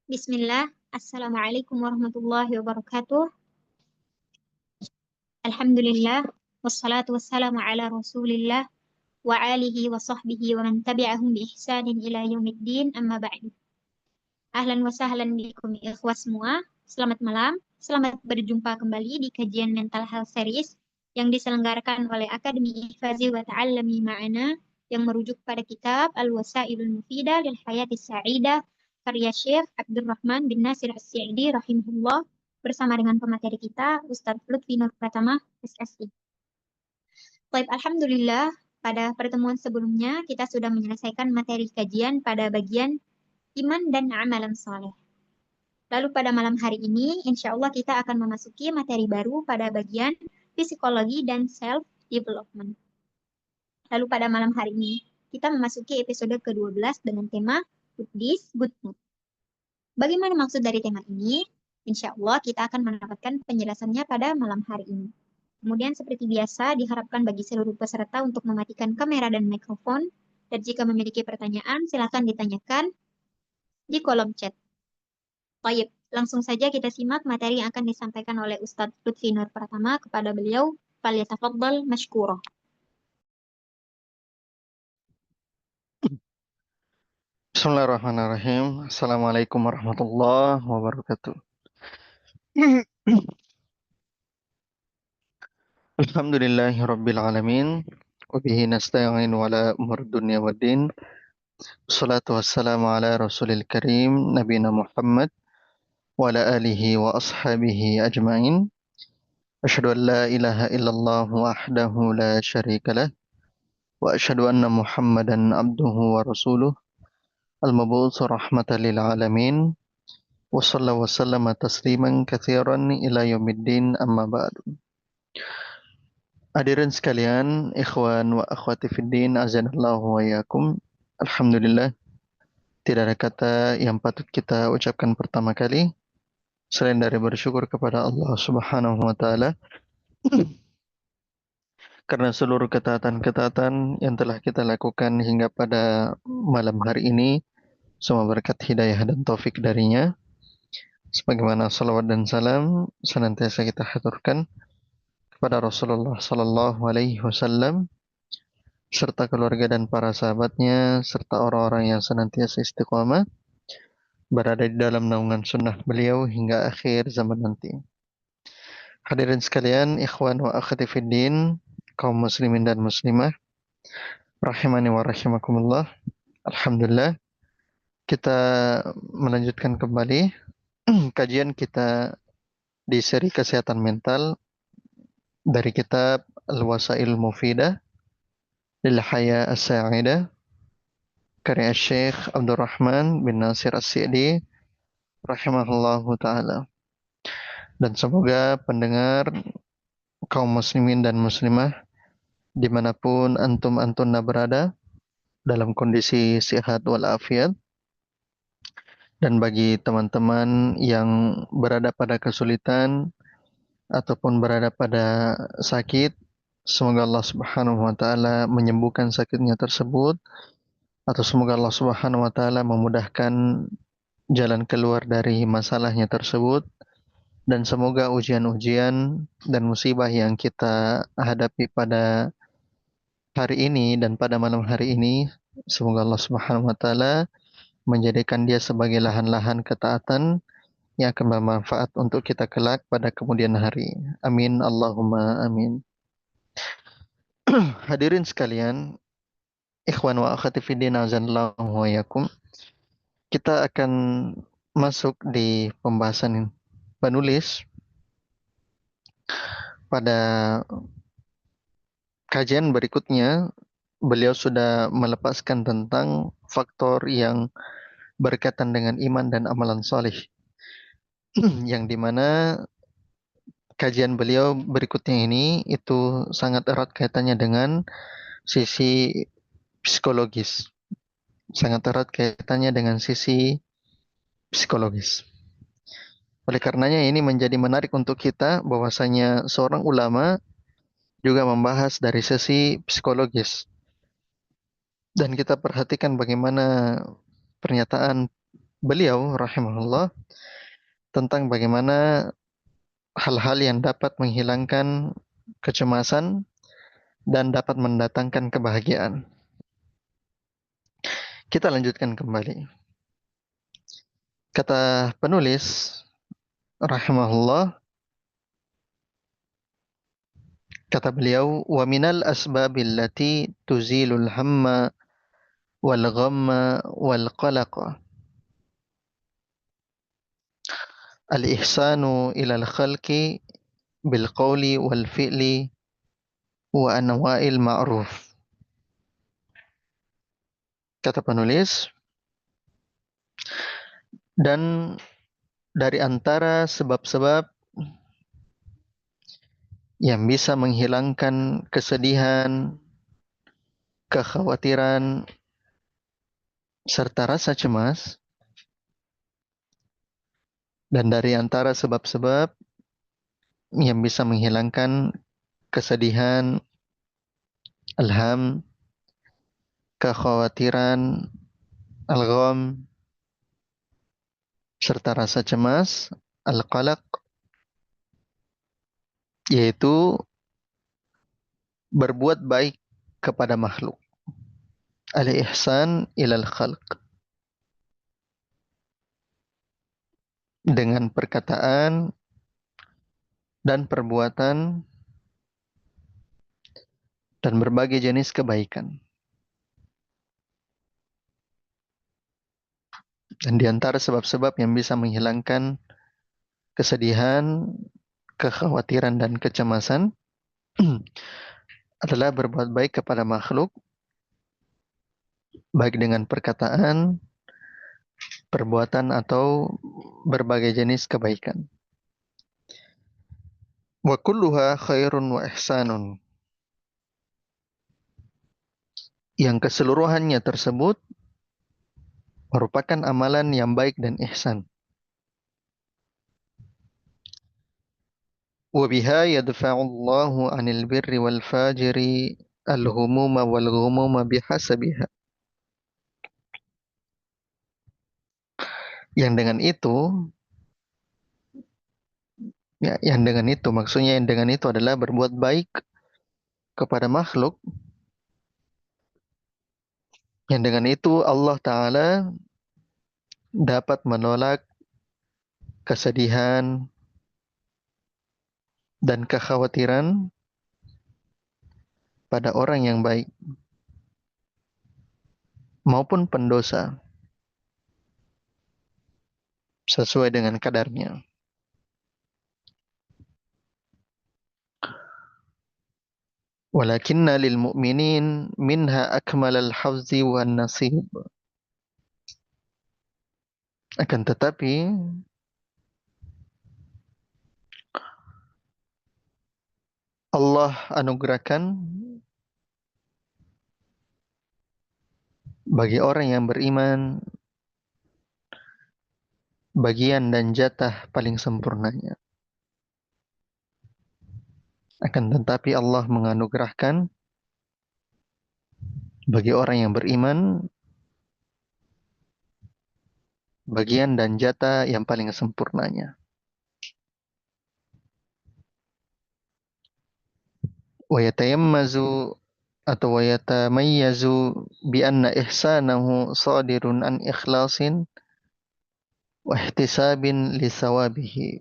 Bismillah, Assalamualaikum warahmatullahi wabarakatuh. Alhamdulillah, wassalatu wassalamu ala rasulillah, wa alihi wa sahbihi wa man tabi'ahum bi ihsanin ila yaumiddin, amma ba'du. Ahlan wa sahlan bikum ikhwas semua. Selamat malam, selamat berjumpa kembali di kajian Mental Health Series yang diselenggarakan oleh Akademi Ihfazi wa Ta'allami Ma'ana yang merujuk pada kitab Al-Wasailul Mufidah lil Hayati Sa'idah karya Syekh Abdurrahman bin Nasir As-Sa'idi rahimahullah bersama dengan pemateri kita Ustadz Lutfi Nur Pratama SSI. Baik, Alhamdulillah, pada pertemuan sebelumnya kita sudah menyelesaikan materi kajian pada bagian iman dan amalan soleh. Lalu pada malam hari ini, insya Allah kita akan memasuki materi baru pada bagian psikologi dan self-development. Lalu pada malam hari ini, kita memasuki episode ke-12 dengan tema Good Deeds, Good Mood. Bagaimana maksud dari tema ini? Insya Allah kita akan mendapatkan penjelasannya pada malam hari ini. Kemudian seperti biasa, diharapkan bagi seluruh peserta untuk mematikan kamera dan mikrofon. Dan jika memiliki pertanyaan, silakan ditanyakan di kolom chat. Baik, langsung saja kita simak materi yang akan disampaikan oleh Ustadz Lutfi Nur Pratama kepada beliau. Falyatafaddal mashkura. Bismillahirrahmanirrahim. Assalamualaikum warahmatullahi wabarakatuh. Alhamdulillahi rabbil alamin. Wabihi nasta'inu ala umur dunia wa din. Salatu wassalamu ala rasulil karim. Nabina Muhammad. Wa ala alihi wa ashabihi ajma'in. Asyhadu an la ilaha illallah wahdahu la syarika lah. Wa asyhadu anna Muhammadan abduhu wa rasuluh. Al-mab'utsu rahmatan lil alamin. Wa sallallahu wa sallama tasliman katsiran ila yaumiddin amma ba'du. Hadirin sekalian, ikhwan wa akhwati fiddin, azanallahu wa yakum. Alhamdulillah, tidak ada kata yang patut kita ucapkan pertama kali selain dari bersyukur kepada Allah Subhanahu wa taala karena seluruh ketaatan-ketaatan yang telah kita lakukan hingga pada malam hari ini semua berkat hidayah dan taufik darinya. Sebagaimana salawat dan salam senantiasa kita haturkan kepada Rasulullah sallallahu alaihi wasallam serta keluarga dan para sahabatnya, serta orang-orang yang senantiasa istiqamah berada di dalam naungan sunnah beliau hingga akhir zaman nanti. Hadirin sekalian, ikhwan wa akhwati fiddin, kaum muslimin dan muslimah, rahimani wa rahimakumullah. Alhamdulillah, kita melanjutkan kembali kajian kita di seri kesehatan mental dari kitab Al-Wasail Mufidah lil Haya As-Sa'idah karya Syekh Abdurrahman bin Nasir As-Sa'idi rahimahullahu ta'ala. Dan semoga pendengar kaum muslimin dan muslimah dimanapun antum-antuna berada dalam kondisi sehat walafiat. Dan bagi teman-teman yang berada pada kesulitan ataupun berada pada sakit, semoga Allah Subhanahu wa taala menyembuhkan sakitnya tersebut, atau semoga Allah Subhanahu wa taala memudahkan jalan keluar dari masalahnya tersebut, dan semoga ujian-ujian dan musibah yang kita hadapi pada hari ini dan pada malam hari ini, semoga Allah Subhanahu wa taala menjadikan dia sebagai lahan-lahan ketaatan yang akan bermanfaat untuk kita kelak pada kemudian hari. Amin Allahumma amin. Hadirin sekalian, ikhwan wa akhwati fiddin azanallahu wa yakum. Kita akan masuk di pembahasan penulis pada kajian berikutnya. Beliau sudah melepaskan tentang faktor yang berkaitan dengan iman dan amalan soleh, yang dimana kajian beliau berikutnya ini itu sangat erat kaitannya dengan sisi psikologis, sangat erat kaitannya dengan sisi psikologis. Oleh karenanya ini menjadi menarik untuk kita bahwasanya seorang ulama juga membahas dari sisi psikologis. Dan kita perhatikan bagaimana pernyataan beliau rahimahullah tentang bagaimana hal-hal yang dapat menghilangkan kecemasan dan dapat mendatangkan kebahagiaan. Kita lanjutkan kembali. Kata penulis rahimahullah, kata beliau, wa minal asbabil lati tuzilul hamma wal ghamma wal qalaqa al ihsanu ilal khalqi bil qawli wal fi'li wa anwa'il ma'ruf. Kata penulis, dan dari antara sebab-sebab yang bisa menghilangkan kesedihan, kekhawatiran, serta rasa cemas, dan dari antara sebab-sebab yang bisa menghilangkan kesedihan, alham, kekhawatiran, algham, serta rasa cemas, al-qalaq, yaitu berbuat baik kepada makhluk, al-ihsan ilal khalq, dengan perkataan dan perbuatan dan berbagai jenis kebaikan. Dan di antara sebab-sebab yang bisa menghilangkan kesedihan, kekhawatiran, dan kecemasan adalah berbuat baik kepada makhluk, baik dengan perkataan, perbuatan, atau berbagai jenis kebaikan. Wa kulluha khairun wa ihsanun. Yang keseluruhannya tersebut merupakan amalan yang baik dan ihsan. Wa biha yadfa'u Allahu 'anil birri wal fajiri al-humuma wal ghumuma bihasabiha. Yang dengan itu, ya, yang dengan itu maksudnya yang dengan itu adalah berbuat baik kepada makhluk. Yang dengan itu Allah Ta'ala dapat menolak kesedihan dan kekhawatiran pada orang yang baik maupun pendosa sesuai dengan kadarnya. Walakinna lil mu'minin minha akmalal hafzi wan nasib. Akan tetapi Allah anugerahkan bagi orang yang beriman bagian dan jatah paling sempurnanya. Akan tetapi Allah menganugerahkan bagi orang yang beriman bagian dan jatah yang paling sempurnanya. Wa yatayammazu atau wa yatamayyazu bi anna ihsanahu sadirun an ikhlasin wa ihtisabin li sawabihi.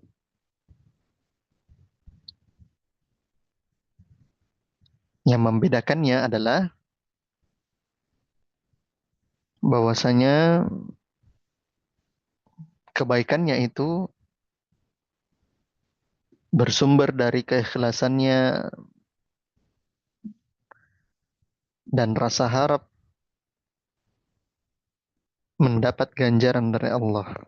Yang membedakannya adalah bahwasanya kebaikannya itu bersumber dari keikhlasannya dan rasa harap mendapat ganjaran dari Allah.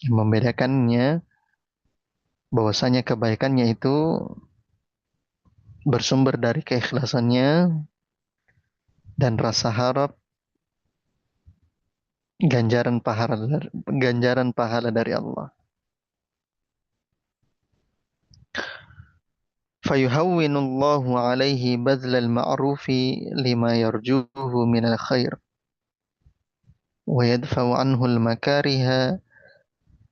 Yang membedakannya bahwasanya kebaikannya itu bersumber dari keikhlasannya dan rasa harap ganjaran pahala dari Allah. Fayuhawwinullahu alaihi badlal ma'rufi lima yarjuhu minal khair. ويدفع عنه المكاره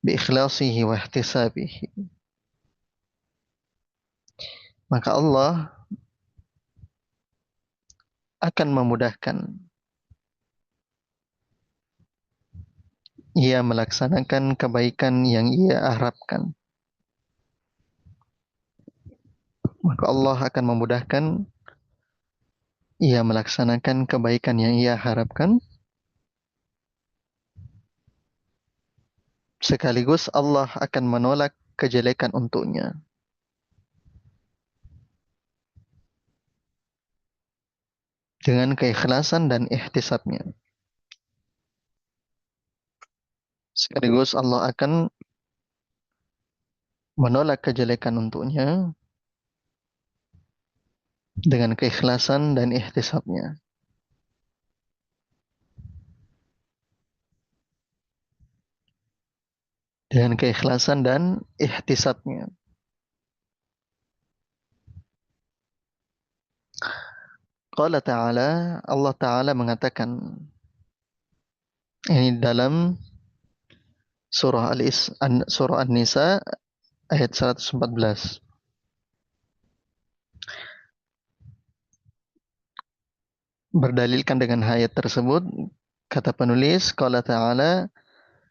بإخلاصه واحتسابه. Maka Allah akan memudahkan ia melaksanakan kebaikan yang ia harapkan. Maka Allah akan memudahkan ia melaksanakan kebaikan yang ia harapkan. Sekaligus Allah akan menolak kejelekan untuknya. Dengan keikhlasan dan ihtisabnya. Sekaligus Allah akan menolak kejelekan untuknya dengan keikhlasan dan ihtisabnya. Dengan keikhlasan dan ihtisabnya. Qala ta'ala, Allah Ta'ala mengatakan, ini dalam surah surah An-Nisa ayat 114. Berdalilkan dengan ayat tersebut, kata penulis, qala ta'ala,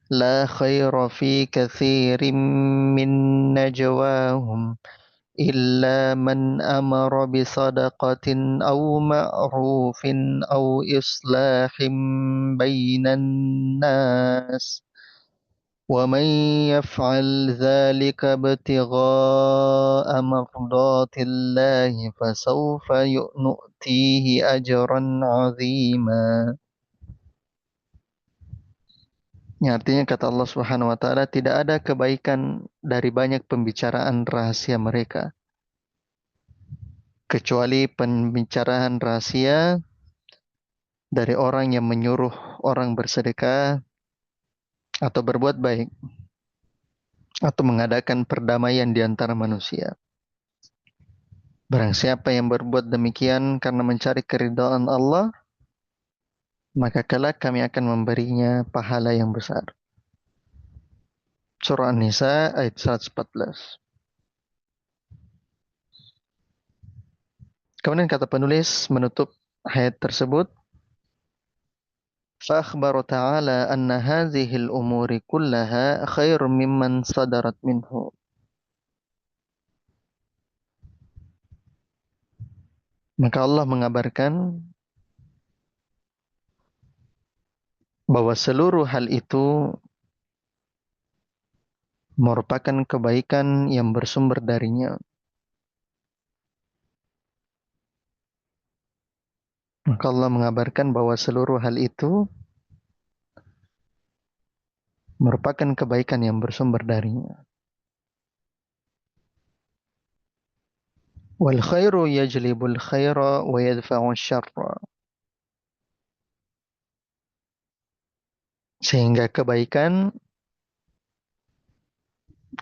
la khaira fi katsirin min najwahum illa man amara bi sadaqatin aw ma'rufin aw islahim bainan nas. ومن يفعل ذلك ابتغاء مرضات الله فسوف نؤتيه أجرا عظيما. Ya, artinya kata Allah Subhanahu wa taala, tidak ada kebaikan dari banyak pembicaraan rahasia mereka kecuali pembicaraan rahasia dari orang yang menyuruh orang bersedekah atau berbuat baik atau mengadakan perdamaian di antara manusia. Barang siapa yang berbuat demikian karena mencari keridhaan Allah, maka kelak kami akan memberinya pahala yang besar. Surah An-Nisa ayat 114. Kemudian kata penulis menutup ayat tersebut, فأخبر تعالى أن هذه الأمور كلها خير ممن صدرت منه. Maka Allah mengabarkan bahwa seluruh hal itu merupakan kebaikan yang bersumber darinya. Maka Allah mengabarkan bahwa seluruh hal itu merupakan kebaikan yang bersumber darinya. Wal khairu yajlibul khaira wa yadfa'u syarra. Sehingga kebaikan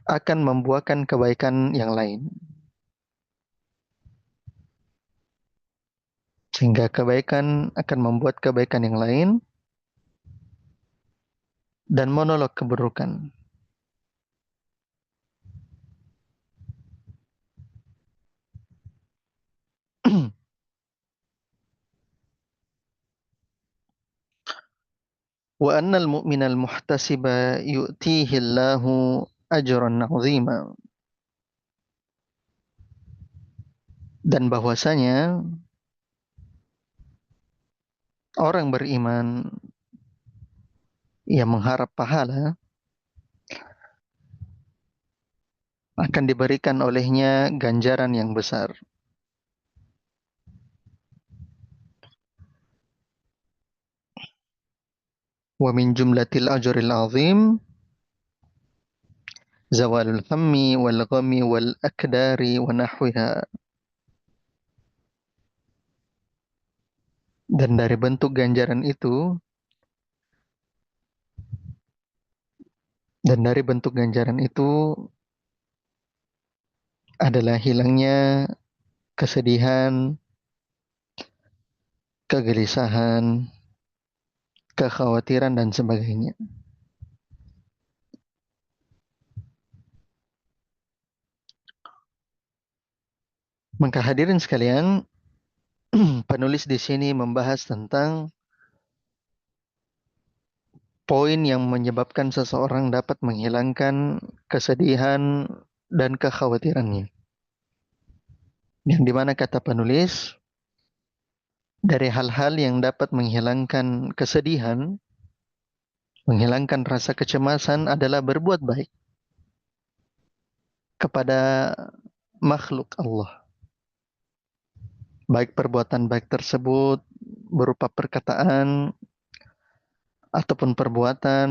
akan membuahkan kebaikan yang lain. Sehingga kebaikan akan membuat kebaikan yang lain dan menolak keburukan. Wa annal mu'minal muhtasiba yu'tihi Allahu ajran 'azima. Dan bahwasanya orang beriman yang mengharap pahala akan diberikan olehnya ganjaran yang besar. Wa min jumlatil ajril 'azim zawalul hammi wal ghammi wal akdari wa nahwiha. Dan dari bentuk ganjaran itu adalah hilangnya kesedihan, kegelisahan, kekhawatiran, dan sebagainya. Maka hadirin sekalian, penulis di sini membahas tentang poin yang menyebabkan seseorang dapat menghilangkan kesedihan dan kekhawatirannya. Yang dimana kata penulis, dari hal-hal yang dapat menghilangkan kesedihan, menghilangkan rasa kecemasan adalah berbuat baik kepada makhluk Allah. Baik perbuatan baik tersebut berupa perkataan ataupun perbuatan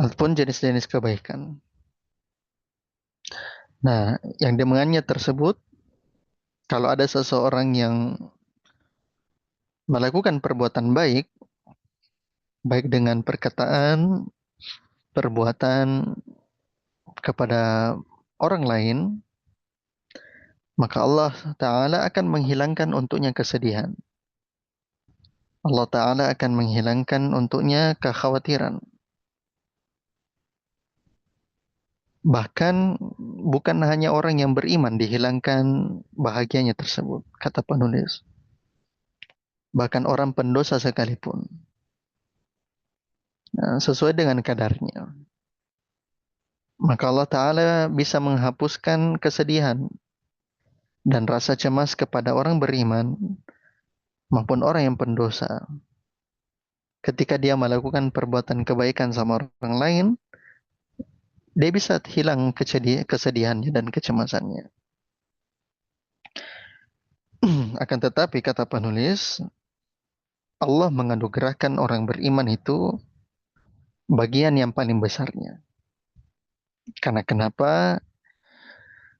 ataupun jenis-jenis kebaikan. Nah, yang dengannya tersebut, kalau ada seseorang yang melakukan perbuatan baik, baik dengan perkataan, perbuatan kepada orang lain, maka Allah Ta'ala akan menghilangkan untuknya kesedihan. Allah Ta'ala akan menghilangkan untuknya kekhawatiran. Bahkan bukan hanya orang yang beriman dihilangkan bahagianya tersebut, kata penulis. Bahkan orang pendosa sekalipun. Nah, sesuai dengan kadarnya. Maka Allah Ta'ala bisa menghapuskan kesedihan dan rasa cemas kepada orang beriman maupun orang yang pendosa. Ketika dia melakukan perbuatan kebaikan sama orang lain, dia bisa hilang kesedihannya dan kecemasannya. Akan tetapi kata penulis, Allah menganugerahkan orang beriman itu bagian yang paling besarnya. Karena kenapa?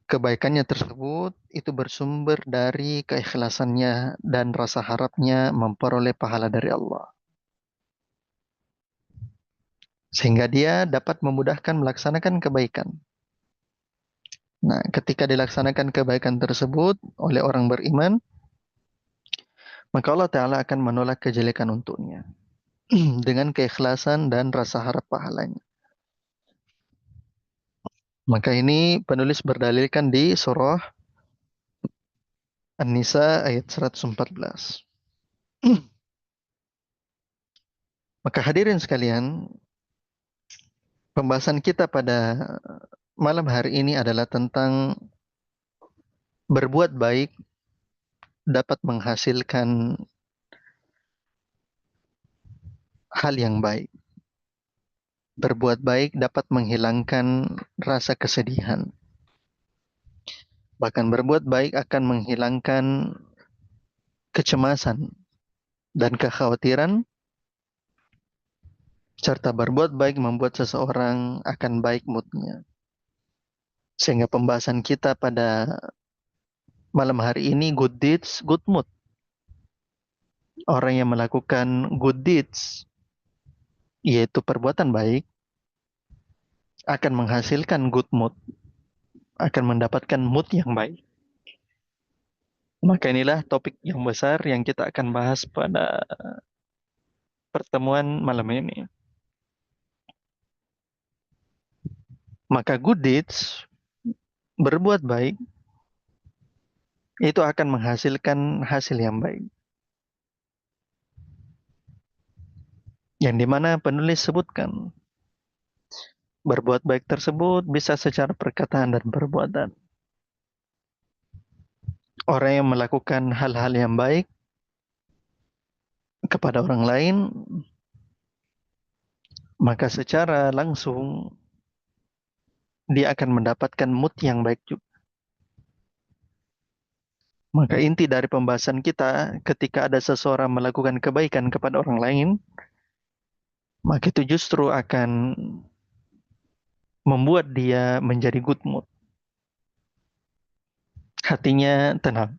Kebaikannya tersebut itu bersumber dari keikhlasannya dan rasa harapnya memperoleh pahala dari Allah. Sehingga dia dapat memudahkan melaksanakan kebaikan. Nah, ketika dilaksanakan kebaikan tersebut oleh orang beriman, maka Allah Ta'ala akan menolak kejelekan untuknya. Dengan keikhlasan dan rasa harap pahalanya. Maka ini penulis berdalilkan di surah An-Nisa ayat 114. Maka hadirin sekalian, pembahasan kita pada malam hari ini adalah tentang berbuat baik dapat menghasilkan hal yang baik. Berbuat baik dapat menghilangkan rasa kesedihan. Bahkan berbuat baik akan menghilangkan kecemasan dan kekhawatiran, serta berbuat baik membuat seseorang akan baik moodnya. Sehingga pembahasan kita pada malam hari ini, good deeds, good mood. Orang yang melakukan good deeds, yaitu perbuatan baik, akan menghasilkan good mood, akan mendapatkan mood yang baik. Maka inilah topik yang besar yang kita akan bahas pada pertemuan malam ini. Maka good deeds, berbuat baik, itu akan menghasilkan hasil yang baik. Yang dimana penulis sebutkan, berbuat baik tersebut bisa secara perkataan dan perbuatan. Orang yang melakukan hal-hal yang baik kepada orang lain, maka secara langsung dia akan mendapatkan mood yang baik juga. Maka inti dari pembahasan kita, ketika ada seseorang melakukan kebaikan kepada orang lain, maka itu justru akan membuat dia menjadi good mood. Hatinya tenang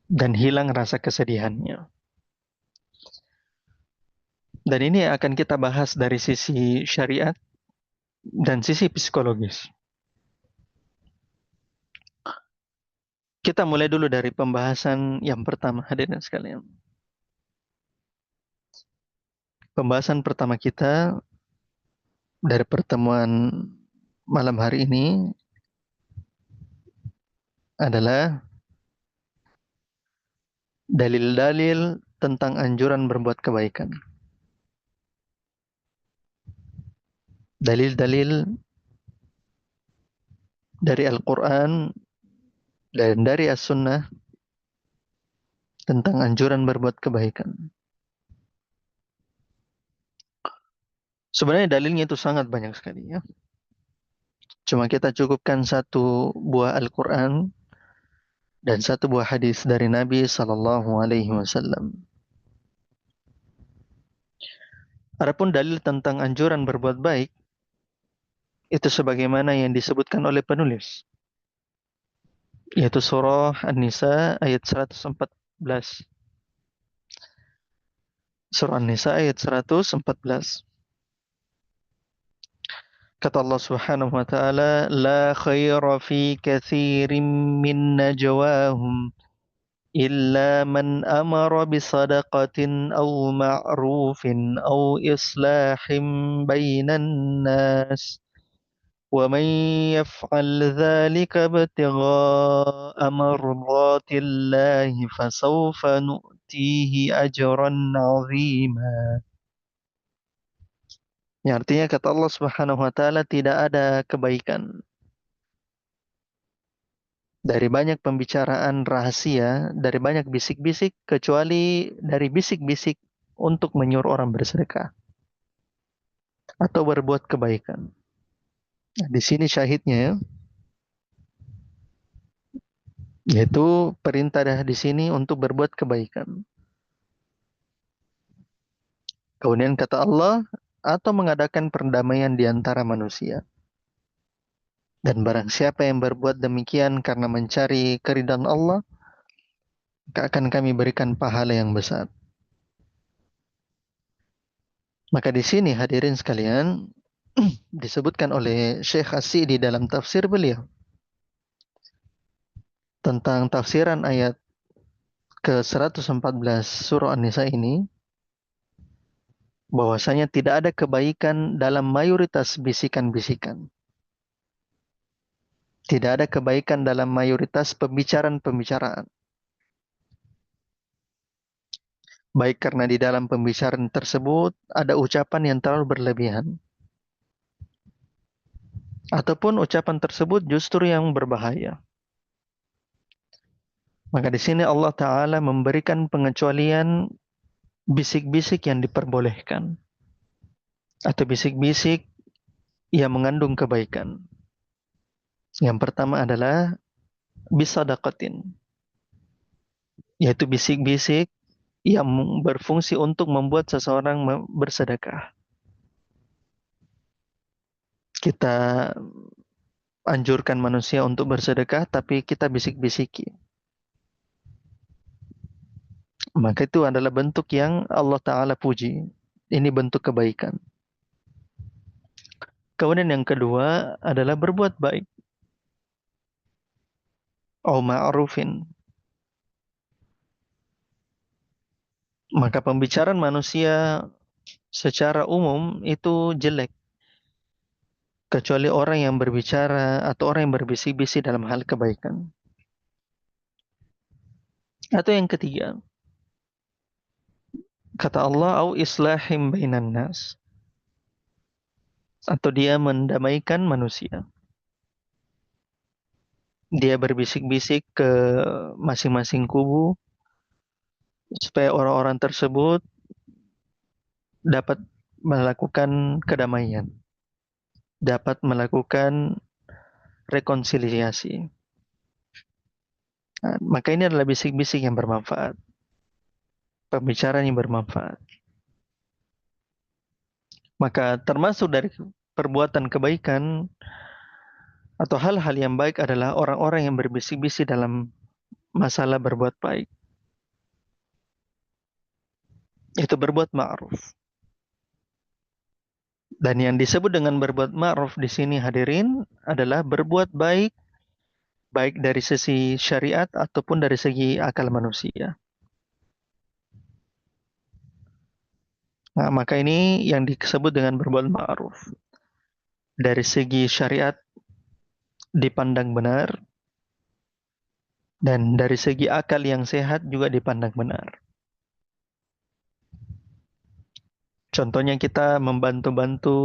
dan hilang rasa kesedihannya. Dan ini akan kita bahas dari sisi syariat dan sisi psikologis. Kita mulai dulu dari pembahasan yang pertama, hadirin sekalian. Pembahasan pertama kita dari pertemuan malam hari ini adalah dalil-dalil tentang anjuran berbuat kebaikan. Dalil-dalil dari Al-Quran dan dari As-Sunnah tentang anjuran berbuat kebaikan. Sebenarnya dalilnya itu sangat banyak sekali ya. Cuma kita cukupkan satu buah Al-Quran dan satu buah hadis dari Nabi Sallallahu Alaihi Wasallam. Adapun dalil tentang anjuran berbuat baik itu sebagaimana yang disebutkan oleh penulis, yaitu surah An-Nisa ayat 114. Surah An-Nisa ayat 114. Kata Allah Subhanahu wa taala, "La khaira fi katsirin min najwahum illa man amara bi sadaqatin aw ma'rufin aw islahin bainan nas." ومن يفعل ذلك ابتغاء مرضات الله فسوف نؤتيه أجرا عظيما. Yang artinya kata Allah Subhanahu wa taala, tidak ada kebaikan dari banyak pembicaraan rahasia, dari banyak bisik-bisik, kecuali dari bisik-bisik untuk menyuruh orang bersedekah atau berbuat kebaikan. Nah, di sini syahidnya ya, yaitu perintah di sini untuk berbuat kebaikan. Kemudian kata Allah, atau mengadakan perdamaian di antara manusia. Dan barang siapa yang berbuat demikian karena mencari keridhaan Allah, maka akan kami berikan pahala yang besar. Maka di sini hadirin sekalian, disebutkan oleh Syekh As-Sa'di dalam tafsir beliau tentang tafsiran ayat ke-114 surah An-Nisa ini, bahwasanya tidak ada kebaikan dalam mayoritas bisikan-bisikan. Tidak ada kebaikan dalam mayoritas pembicaraan-pembicaraan. Baik karena di dalam pembicaraan tersebut ada ucapan yang terlalu berlebihan, ataupun ucapan tersebut justru yang berbahaya. Maka di sini Allah Ta'ala memberikan pengecualian bisik-bisik yang diperbolehkan, atau bisik-bisik yang mengandung kebaikan. Yang pertama adalah bisadaqatin, yaitu bisik-bisik yang berfungsi untuk membuat seseorang bersedekah. Kita anjurkan manusia untuk bersedekah, tapi kita bisik-bisiki. Maka itu adalah bentuk yang Allah Ta'ala puji. Ini bentuk kebaikan. Kemudian yang kedua adalah berbuat baik. Au ma'rufin. Maka pembicaraan manusia secara umum itu jelek. Kecuali orang yang berbicara atau orang yang berbisik-bisik dalam hal kebaikan. Atau yang ketiga, kata Allah, au islahim bainan nas. Atau dia mendamaikan manusia. Dia berbisik-bisik ke masing-masing kubu supaya orang-orang tersebut dapat melakukan kedamaian, dapat melakukan rekonsiliasi. Nah, maka ini adalah bisik-bisik yang bermanfaat, pembicaraan yang bermanfaat. Maka termasuk dari perbuatan kebaikan atau hal-hal yang baik adalah orang-orang yang berbisik-bisik dalam masalah berbuat baik. Itu berbuat ma'ruf. Dan yang disebut dengan berbuat ma'ruf di sini hadirin adalah berbuat baik, baik dari sisi syariat ataupun dari segi akal manusia. Nah, maka ini yang disebut dengan berbuat ma'ruf. Dari segi syariat dipandang benar, dan dari segi akal yang sehat juga dipandang benar. Contohnya kita membantu-bantu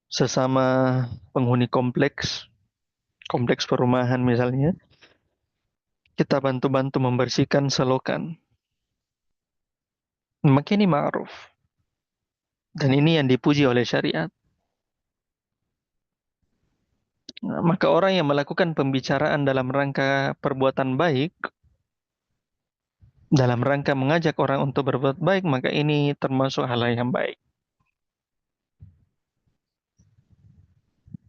sesama penghuni kompleks perumahan misalnya, kita bantu-bantu membersihkan selokan. Maka ini ma'ruf. Dan ini yang dipuji oleh syariat. Nah, maka orang yang melakukan pembicaraan dalam rangka perbuatan baik, dalam rangka mengajak orang untuk berbuat baik, maka ini termasuk hal yang baik.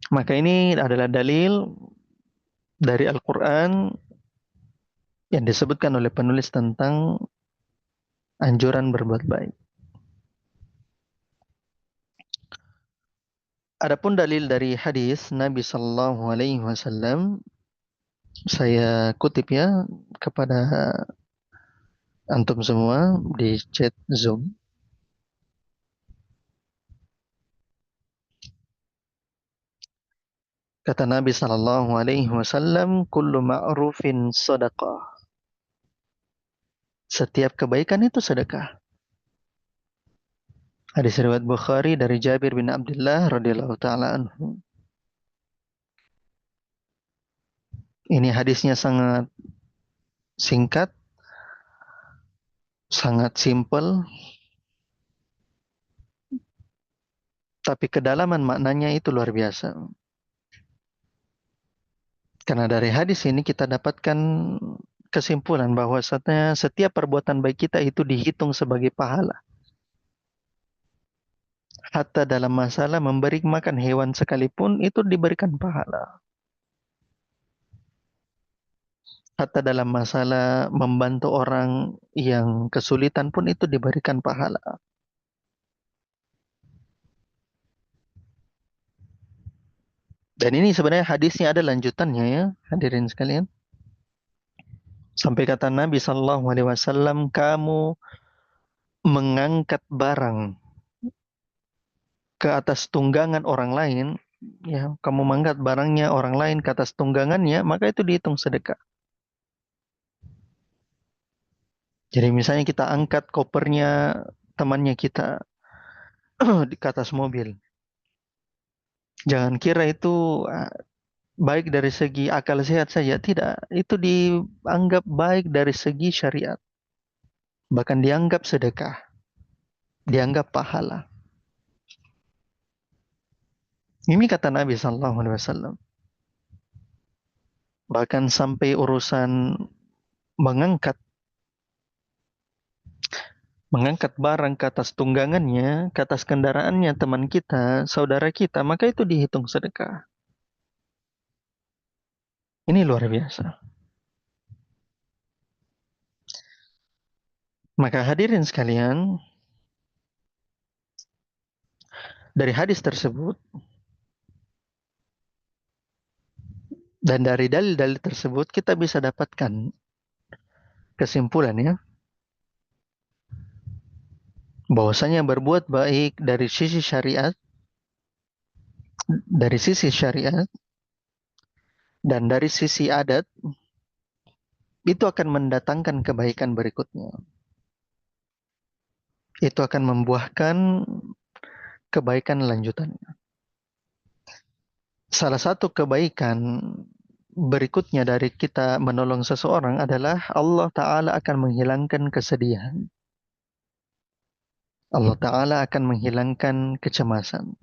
Maka ini adalah dalil dari Al-Quran yang disebutkan oleh penulis tentang anjuran berbuat baik. Adapun dalil dari hadis Nabi Sallallahu Alaihi Wasallam, saya kutip ya kepada antum semua di chat Zoom. Kata Nabi Sallallahu Alaihi Wasallam, "Kullu ma'rufin sadaqah." Setiap kebaikan itu sedekah. Hadis riwayat Bukhari dari Jabir bin Abdullah radhiyallahu taala anhu. Ini hadisnya sangat singkat, sangat simpel, tapi kedalaman maknanya itu luar biasa. Karena dari hadis ini kita dapatkan kesimpulan bahwasanya setiap perbuatan baik kita itu dihitung sebagai pahala. Hatta dalam masalah memberi makan hewan sekalipun itu diberikan pahala. Hatta dalam masalah membantu orang yang kesulitan pun itu diberikan pahala. Dan ini sebenarnya hadisnya ada lanjutannya ya, hadirin sekalian. Sampai kata Nabi Sallallahu Alaihi Wasallam, kamu mengangkat barang ke atas tunggangan orang lain, ya, kamu mengangkat barangnya orang lain ke atas tunggangannya, maka itu dihitung sedekah. Jadi misalnya kita angkat kopernya temannya kita di atas mobil. Jangan kira itu baik dari segi akal sehat saja, tidak. Itu dianggap baik dari segi syariat. Bahkan dianggap sedekah, dianggap pahala. Ini kata Nabi Sallallahu Alaihi Wasallam. Bahkan sampai urusan mengangkat mengangkat barang ke atas tunggangannya, ke atas kendaraannya teman kita, saudara kita, maka itu dihitung sedekah. Ini luar biasa. Maka hadirin sekalian, dari hadis tersebut dan dari dalil-dalil tersebut kita bisa dapatkan kesimpulan ya, bahwasanya berbuat baik dari sisi syariat dan dari sisi adat itu akan mendatangkan kebaikan berikutnya. Itu akan membuahkan kebaikan lanjutannya. Salah satu kebaikan berikutnya dari kita menolong seseorang adalah Allah Ta'ala akan menghilangkan kesedihan. Allah Ta'ala akan menghilangkan kecemasan.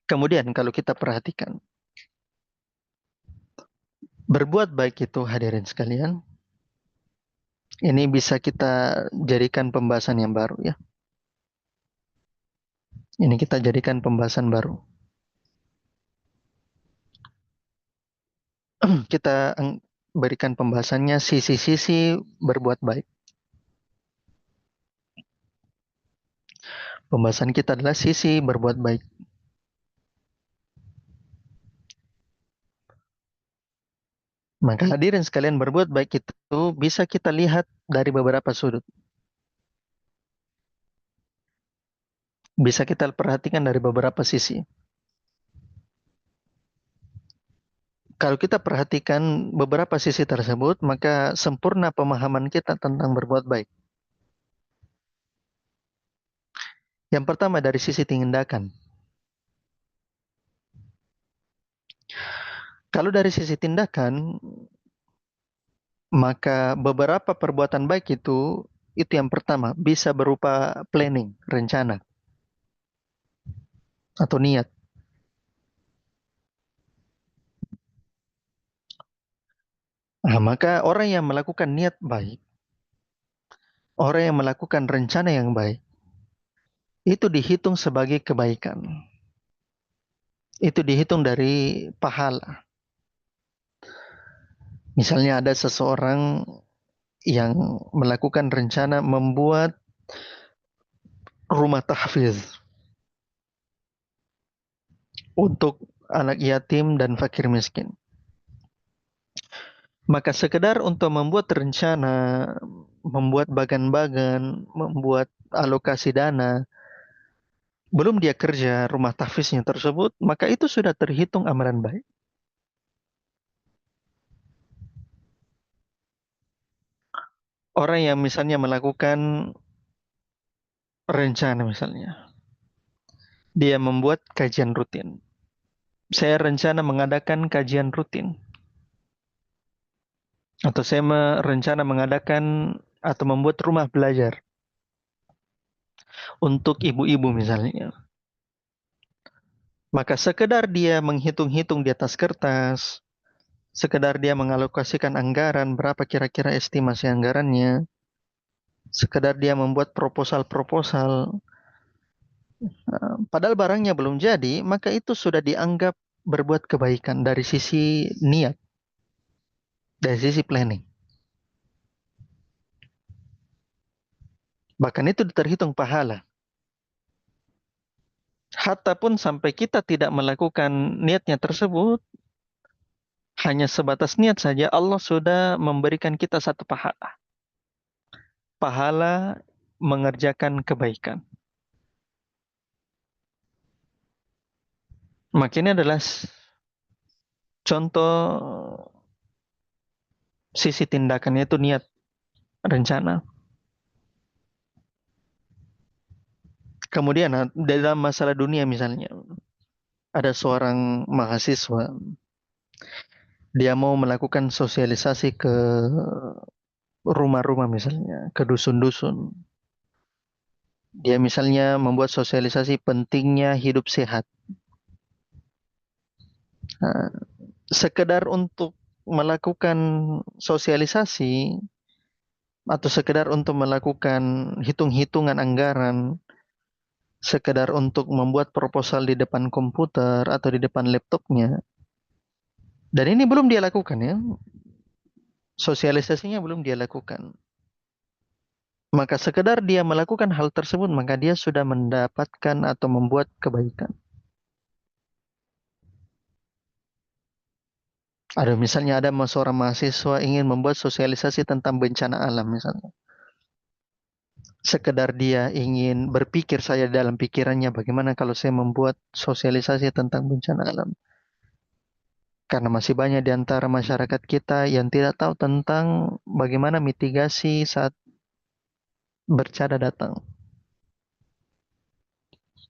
Kemudian kalau kita perhatikan, berbuat baik itu hadirin sekalian, ini bisa kita jadikan pembahasan yang baru ya. Ini kita jadikan pembahasan baru. Kita berikan pembahasannya sisi-sisi berbuat baik. Pembahasan kita adalah sisi berbuat baik. Maka hadirin sekalian, berbuat baik itu bisa kita lihat dari beberapa sudut. Bisa kita perhatikan dari beberapa sisi. Kalau kita perhatikan beberapa sisi tersebut, maka sempurna pemahaman kita tentang berbuat baik. Yang pertama dari sisi tindakan. Kalau dari sisi tindakan, maka beberapa perbuatan baik itu yang pertama, bisa berupa planning, rencana, atau niat. Nah, maka orang yang melakukan niat baik, orang yang melakukan rencana yang baik, itu dihitung sebagai kebaikan. Itu dihitung dari pahala. Misalnya ada seseorang yang melakukan rencana membuat rumah tahfiz untuk anak yatim dan fakir miskin. Maka sekedar untuk membuat rencana, membuat bagan-bagan, membuat alokasi dana, belum dia kerja rumah tahfiznya tersebut, maka itu sudah terhitung amalan baik. Orang yang misalnya melakukan rencana misalnya, dia membuat kajian rutin. Saya rencana mengadakan kajian rutin. Atau saya rencana mengadakan atau membuat rumah belajar untuk ibu-ibu misalnya. Maka sekedar dia menghitung-hitung di atas kertas, sekedar dia mengalokasikan anggaran, berapa kira-kira estimasi anggarannya, sekedar dia membuat proposal-proposal, padahal barangnya belum jadi, maka itu sudah dianggap berbuat kebaikan dari sisi niat, dari sisi planning. Bahkan itu terhitung pahala. Hatta pun sampai kita tidak melakukan niatnya tersebut, hanya sebatas niat saja, Allah sudah memberikan kita satu pahala. Pahala mengerjakan kebaikan. Maka ini adalah contoh sisi tindakannya itu niat, rencana. Kemudian dalam masalah dunia misalnya, ada seorang mahasiswa, dia mau melakukan sosialisasi ke rumah-rumah misalnya, ke dusun-dusun. Dia misalnya membuat sosialisasi pentingnya hidup sehat. Nah, sekedar untuk melakukan sosialisasi atau sekedar untuk melakukan hitung-hitungan anggaran, sekedar untuk membuat proposal di depan komputer atau di depan laptopnya. Dan ini belum dia lakukan ya. Sosialisasinya belum dia lakukan. Maka sekedar dia melakukan hal tersebut, maka dia sudah mendapatkan atau membuat kebaikan. Ada misalnya ada seorang mahasiswa ingin membuat sosialisasi tentang bencana alam misalnya. Sekedar dia ingin berpikir saja dalam pikirannya bagaimana kalau saya membuat sosialisasi tentang bencana alam. Karena masih banyak di antara masyarakat kita yang tidak tahu tentang bagaimana mitigasi saat bencana datang.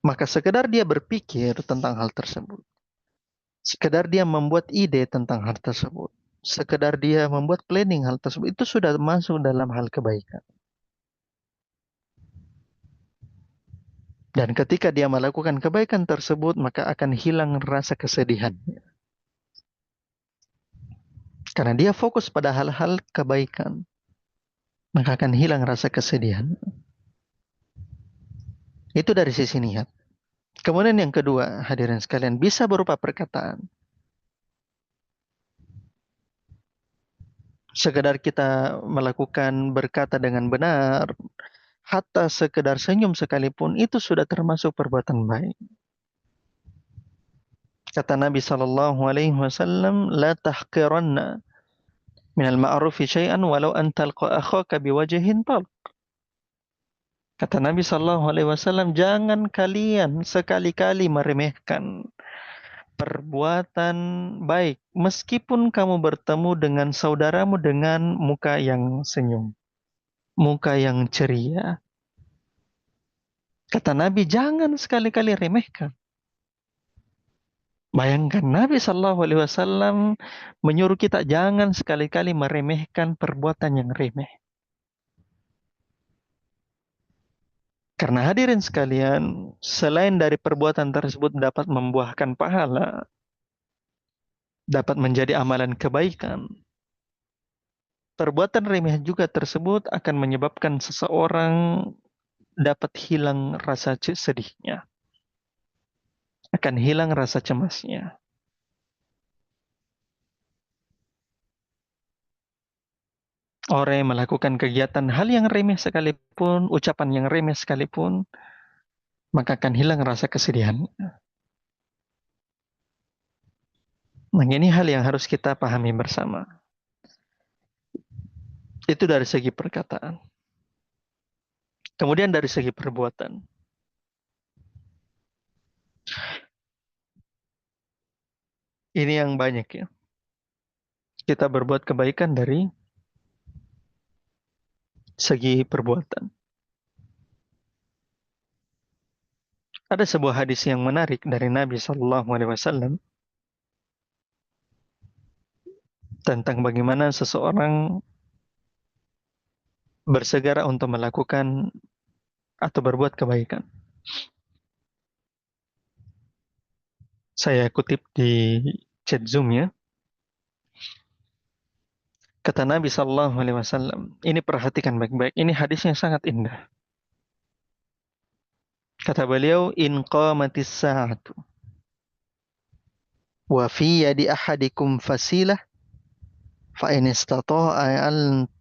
Maka sekedar dia berpikir tentang hal tersebut. Sekedar dia membuat ide tentang hal tersebut. Sekedar dia membuat planning hal tersebut. Itu sudah masuk dalam hal kebaikan. Dan ketika dia melakukan kebaikan tersebut, maka akan hilang rasa kesedihan. Karena dia fokus pada hal-hal kebaikan, maka akan hilang rasa kesedihan. Itu dari sisi niat. Kemudian yang kedua, hadirin sekalian, bisa berupa perkataan. Sekedar kita melakukan berkata dengan benar, hatta sekedar senyum sekalipun, itu sudah termasuk perbuatan baik. Kata Nabi SAW, la tahqiranna Minal ma'rufi syai'an walau an talqa akhaka biwajhin talq. Kata Nabi Shallallahu Alaihi Wasallam, jangan kalian sekali-kali meremehkan perbuatan baik, meskipun kamu bertemu dengan saudaramu dengan muka yang senyum, muka yang ceria. Kata Nabi, jangan sekali-kali remehkan. Bayangkan Nabi Shallallahu Alaihi Wasallam menyuruh kita jangan sekali-kali meremehkan perbuatan yang remeh. Karena hadirin sekalian, selain dari perbuatan tersebut dapat membuahkan pahala, dapat menjadi amalan kebaikan, perbuatan remeh juga tersebut akan menyebabkan seseorang dapat hilang rasa sedihnya, akan hilang rasa cemasnya. Orang yang melakukan kegiatan hal yang remeh sekalipun, ucapan yang remeh sekalipun, maka akan hilang rasa kesedihan. Nah, ini hal yang harus kita pahami bersama. Itu dari segi perkataan. Kemudian dari segi perbuatan. Ini yang banyak ya. Kita berbuat kebaikan dari segi perbuatan. Ada sebuah hadis yang menarik dari Nabi Shallallahu Alaihi Wasallam tentang bagaimana seseorang bersegera untuk melakukan atau berbuat kebaikan. Saya kutip di chat Zoom ya. Kata Nabi Shallallahu Alaihi Wasallam, ini perhatikan baik-baik. Ini hadisnya sangat indah. Kata beliau, in qamatis sa'atu wa fi yadi ahadikum fasilah fa in istata'a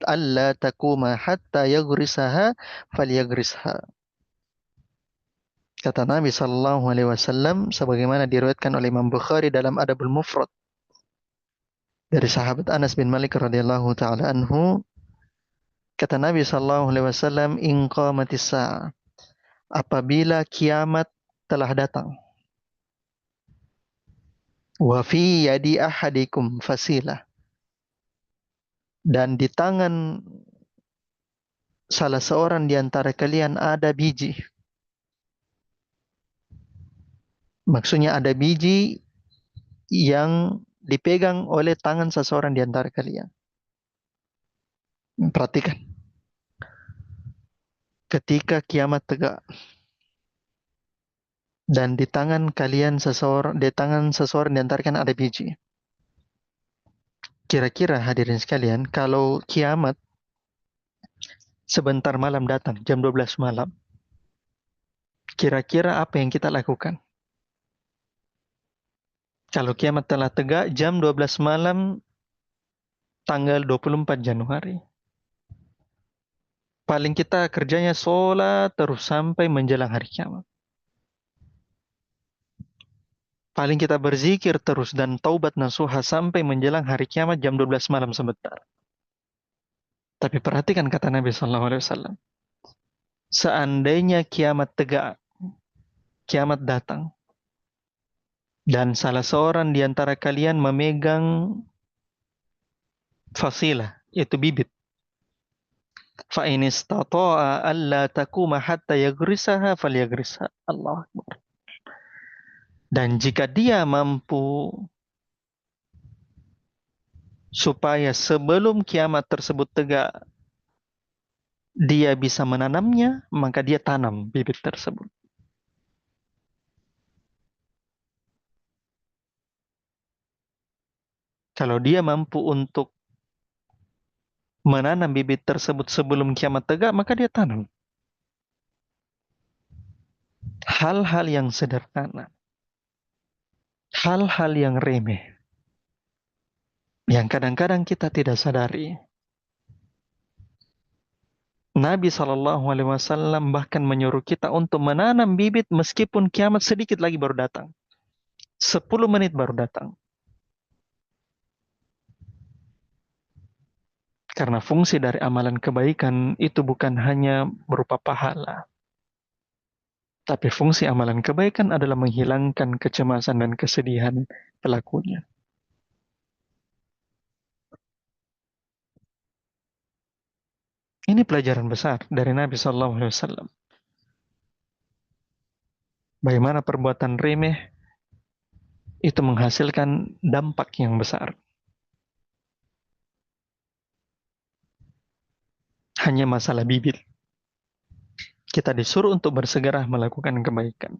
alla takuma hatta yaghrisaha falyagrisha. Kata Nabi Shallallahu Alaihi Wasallam, sebagaimana diriwayatkan oleh Imam Bukhari dalam Adabul Mufrad dari sahabat Anas bin Malik radhiyallahu taala anhu, kata Nabi Shallallahu Alaihi Wasallam, in qamatis sa'ah, apabila kiamat telah datang, wa fi yadi ahadikum fasilah, dan di tangan salah seorang di antara kalian ada biji. Maksudnya ada biji yang dipegang oleh tangan seseorang di antara kalian. Perhatikan. Ketika kiamat tegak dan di tangan kalian seseorang, di tangan seseorang di antara kalian ada biji. Kira-kira hadirin sekalian, kalau kiamat sebentar malam datang, jam 12 malam, kira-kira apa yang kita lakukan? Kalau kiamat telah tegak, jam 12 malam, tanggal 24 Januari. Paling kita kerjanya sholat terus sampai menjelang hari kiamat. Paling kita berzikir terus dan taubat nasuha sampai menjelang hari kiamat jam 12 malam sebentar. Tapi perhatikan kata Nabi SAW. Seandainya kiamat tegak, kiamat datang, dan salah seorang di antara kalian memegang fasilah, yaitu bibit. Fa in istata'a alla takuma hatta yagrisaha falyagrisha. Allah Akbar. Dan jika dia mampu supaya sebelum kiamat tersebut tegak dia bisa menanamnya, maka dia tanam bibit tersebut. Kalau dia mampu untuk menanam bibit tersebut sebelum kiamat tegak, maka dia tanam. Hal-hal yang sederhana, hal-hal yang remeh, yang kadang-kadang kita tidak sadari. Nabi SAW bahkan menyuruh kita untuk menanam bibit meskipun kiamat sedikit lagi baru datang. 10 menit baru datang. Karena fungsi dari amalan kebaikan itu bukan hanya berupa pahala, tapi fungsi amalan kebaikan adalah menghilangkan kecemasan dan kesedihan pelakunya. Ini pelajaran besar dari Nabi Shallallahu Alaihi Wasallam. Bagaimana perbuatan remeh itu menghasilkan dampak yang besar. Hanya masalah bibir. Kita disuruh untuk bersegera melakukan kebaikan.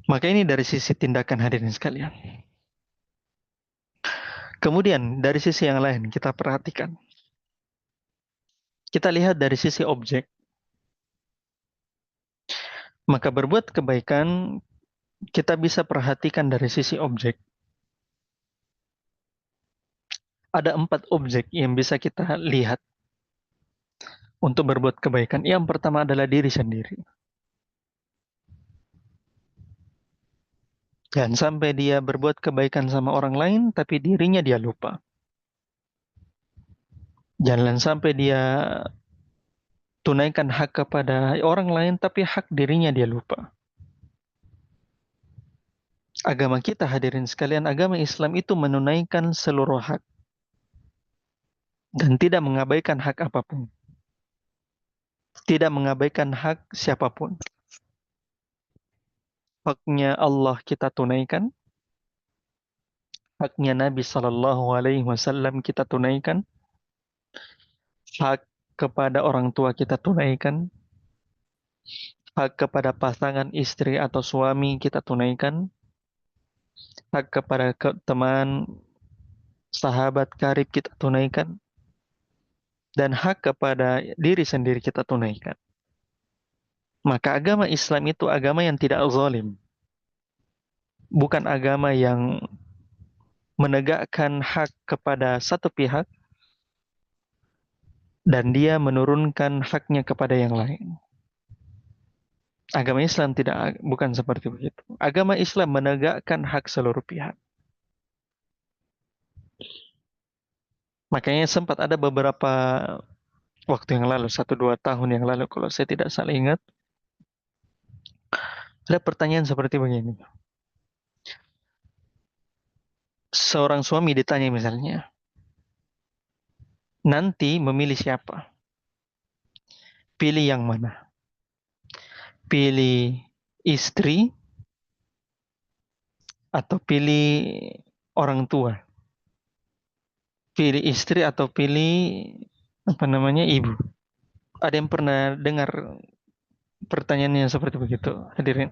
Maka ini dari sisi tindakan hadirin sekalian. Kemudian dari sisi yang lain kita perhatikan. Kita lihat dari sisi objek. Maka berbuat kebaikan kita bisa perhatikan dari sisi objek. Ada 4 objek yang bisa kita lihat untuk berbuat kebaikan. Yang pertama adalah diri sendiri. Jangan sampai dia berbuat kebaikan sama orang lain, tapi dirinya dia lupa. Jangan sampai dia tunaikan hak kepada orang lain, tapi hak dirinya dia lupa. Agama kita hadirin sekalian, agama Islam itu menunaikan seluruh hak. Dan tidak mengabaikan hak apapun. Tidak mengabaikan hak siapapun. Haknya Allah kita tunaikan. Haknya Nabi Sallallahu Alaihi Wasallam kita tunaikan. Hak kepada orang tua kita tunaikan. Hak kepada pasangan istri atau suami kita tunaikan. Hak kepada teman, sahabat, karib kita tunaikan. Dan hak kepada diri sendiri kita tunaikan. Maka agama Islam itu agama yang tidak zalim. Bukan agama yang menegakkan hak kepada satu pihak dan dia menurunkan haknya kepada yang lain. Agama Islam bukan seperti begitu. Agama Islam menegakkan hak seluruh pihak. Makanya sempat ada beberapa waktu yang lalu, 1-2 tahun yang lalu kalau saya tidak salah ingat, ada pertanyaan seperti begini. Seorang suami ditanya misalnya, nanti memilih siapa? Pilih yang mana? Pilih istri atau pilih orang tua? Pilih istri atau pilih ibu? Ada yang pernah dengar pertanyaan yang seperti begitu, hadirin?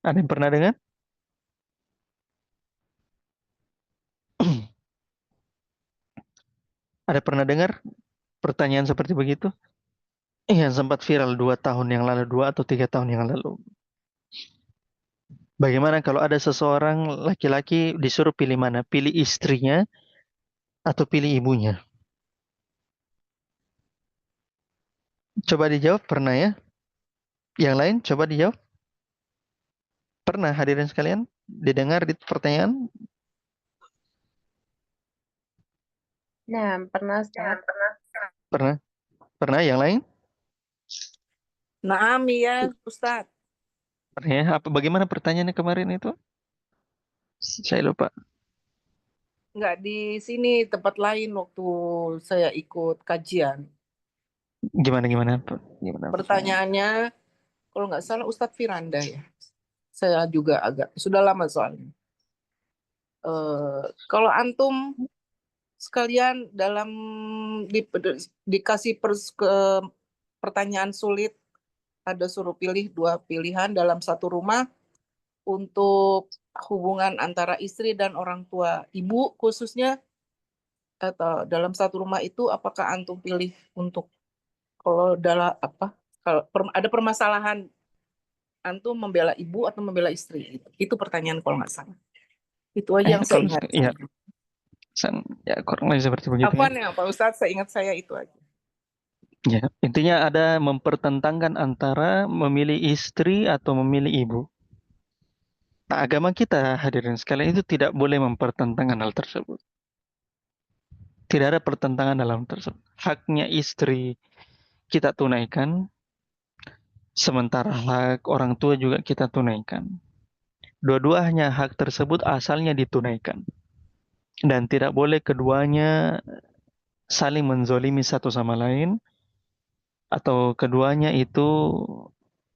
Ada yang pernah dengar? Ada pernah dengar pertanyaan seperti begitu? Yang sempat viral 2 tahun yang lalu, 2 atau 3 tahun yang lalu. Bagaimana kalau ada seseorang laki-laki disuruh pilih mana? Pilih istrinya atau pilih ibunya? Coba dijawab, pernah ya? Yang lain coba dijawab. Pernah hadirin sekalian? Didengar di pertanyaan? Nah, pernah Ustaz. Pernah? Pernah yang lain? Naam ya, Ustadz. Pernah ya? Bagaimana pertanyaannya kemarin itu? Saya lupa. Nggak di sini, tempat lain waktu saya ikut kajian. Gimana? Pertanyaannya, kalau nggak salah Ustadz Firanda ya. Saya juga sudah lama soalnya. Kalau antum sekalian dalam dikasih pertanyaan sulit, ada suruh pilih 2 pilihan dalam satu rumah untuk hubungan antara istri dan orang tua, ibu khususnya, atau dalam satu rumah itu apakah antum pilih untuk kalau ada permasalahan antum membela ibu atau membela istri, itu pertanyaan kalau nggak salah. Itu aja yang saya ingat. Iya. Ya, kurang lebih seperti begitu. Apa nih Pak Ustadz, saya ingat saya itu aja. Ya, intinya ada mempertentangkan antara memilih istri atau memilih ibu. Nah, agama kita, hadirin sekalian, itu tidak boleh mempertentangkan hal tersebut. Tidak ada pertentangan dalam tersebut. Haknya istri kita tunaikan, sementara hak orang tua juga kita tunaikan. Dua-duanya hak tersebut asalnya ditunaikan. Dan tidak boleh keduanya saling menzolimi satu sama lain, atau keduanya itu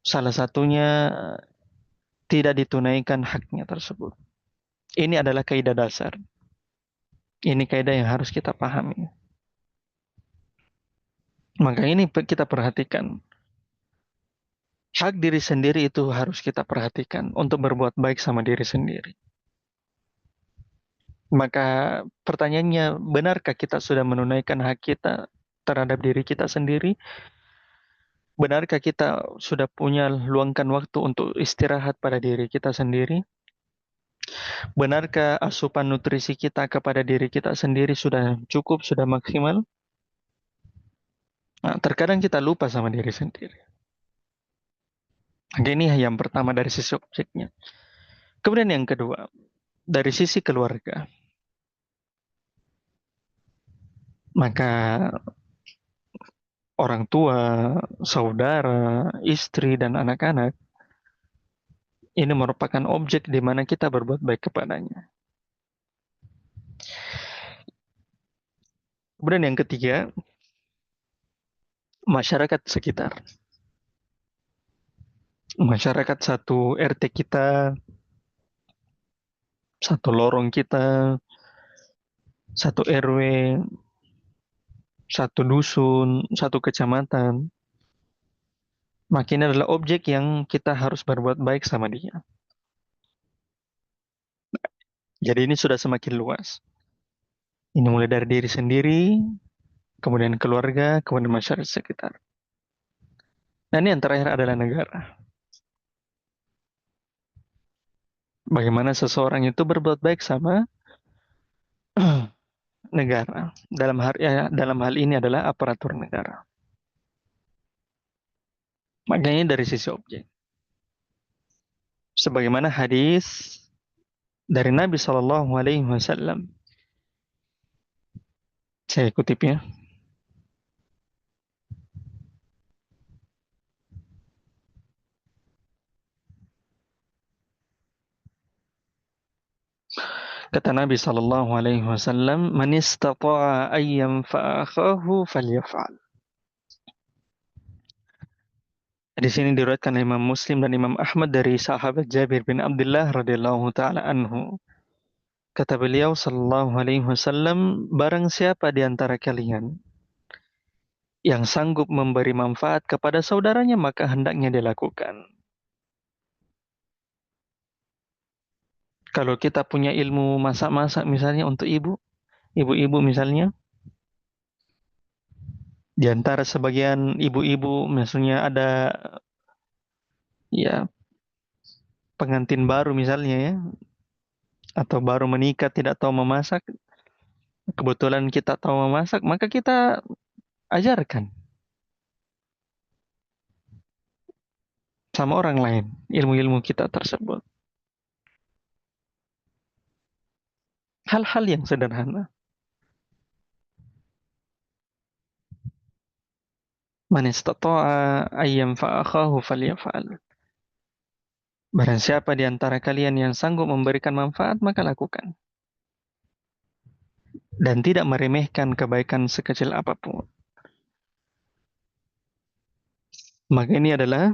salah satunya tidak ditunaikan haknya tersebut. Ini adalah kaidah dasar. Ini kaidah yang harus kita pahami. Maka ini kita perhatikan. Hak diri sendiri itu harus kita perhatikan untuk berbuat baik sama diri sendiri. Maka pertanyaannya, benarkah kita sudah menunaikan hak kita terhadap diri kita sendiri? Benarkah kita sudah punya luangkan waktu untuk istirahat pada diri kita sendiri? Benarkah asupan nutrisi kita kepada diri kita sendiri sudah cukup, sudah maksimal? Nah, terkadang kita lupa sama diri sendiri. Ini yang pertama dari sisi objeknya. Kemudian yang kedua, dari sisi keluarga. Maka orang tua, saudara, istri, dan anak-anak ini merupakan objek di mana kita berbuat baik kepadanya. Kemudian yang ketiga, masyarakat sekitar. Masyarakat satu RT kita, satu lorong kita, satu RW, satu dusun, satu kecamatan. Maka ini adalah objek yang kita harus berbuat baik sama dia. Jadi ini sudah semakin luas. Ini mulai dari diri sendiri, kemudian keluarga, kemudian masyarakat sekitar. Nah, ini yang terakhir adalah negara. Bagaimana seseorang itu berbuat baik sama negara. Dalam hal ini adalah aparatur negara. Makanya dari sisi objek. Sebagaimana hadis dari Nabi Shallallahu Alaihi Wasallam. Saya kutip ya. Kata Nabi Shallallahu Alaihi Wasallam, "Man istata'a an yanfa'a akhahu falyaf'al." Di sini diriwayatkan Imam Muslim dan Imam Ahmad dari sahabat Jabir bin Abdullah radhiyallahu taala anhu. Kata beliau sallallahu alaihi wasallam, barang siapa di antara kalian yang sanggup memberi manfaat kepada saudaranya, maka hendaknya dilakukan. Kalau kita punya ilmu masak-masak misalnya untuk ibu-ibu misalnya, di antara sebagian ibu-ibu misalnya ada ya pengantin baru misalnya ya, atau baru menikah tidak tahu memasak, kebetulan kita tahu memasak, maka kita ajarkan sama orang lain ilmu-ilmu kita tersebut. Hal-hal yang sederhana. Man istata'a ayyam fa'akhahu falyaf'al. Barang siapa di antara kalian yang sanggup memberikan manfaat, maka lakukan. Dan tidak meremehkan kebaikan sekecil apapun. Maka ini adalah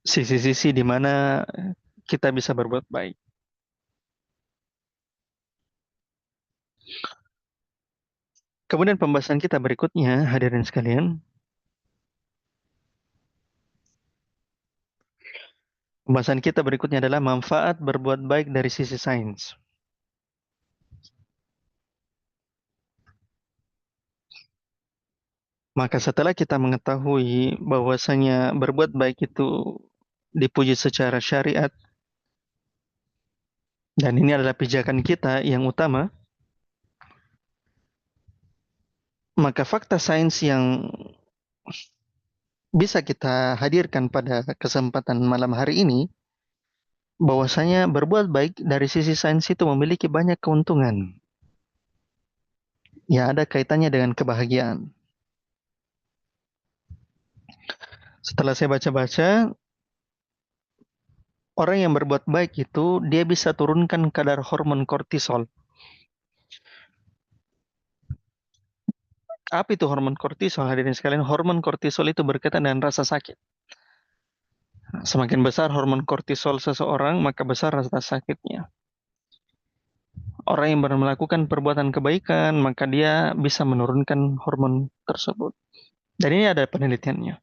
sisi-sisi di mana kita bisa berbuat baik. Kemudian pembahasan kita berikutnya, hadirin sekalian. Pembahasan kita berikutnya adalah manfaat berbuat baik dari sisi sains. Maka setelah kita mengetahui bahwasanya berbuat baik itu dipuji secara syariat, dan ini adalah pijakan kita yang utama, maka fakta sains yang bisa kita hadirkan pada kesempatan malam hari ini, bahwasanya berbuat baik dari sisi sains itu memiliki banyak keuntungan. Ya, ada kaitannya dengan kebahagiaan. Setelah saya baca-baca, orang yang berbuat baik itu dia bisa turunkan kadar hormon kortisol. Apa itu hormon kortisol? Hadirin sekalian, hormon kortisol itu berkaitan dengan rasa sakit. Semakin besar hormon kortisol seseorang, maka besar rasa sakitnya. Orang yang melakukan perbuatan kebaikan, maka dia bisa menurunkan hormon tersebut. Dan ini ada penelitiannya.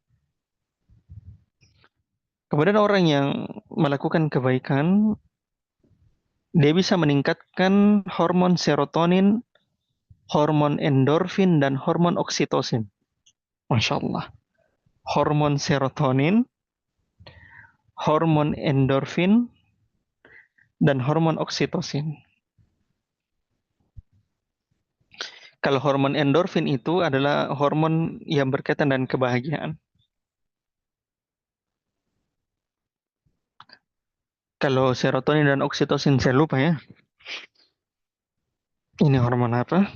Kemudian orang yang melakukan kebaikan, dia bisa meningkatkan hormon serotonin, hormon endorfin, dan hormon oksitosin. Masya Allah. Hormon serotonin, hormon endorfin, dan hormon oksitosin. Kalau hormon endorfin itu adalah hormon yang berkaitan dengan kebahagiaan. Kalau serotonin dan oksitosin saya lupa ya. Ini hormon apa?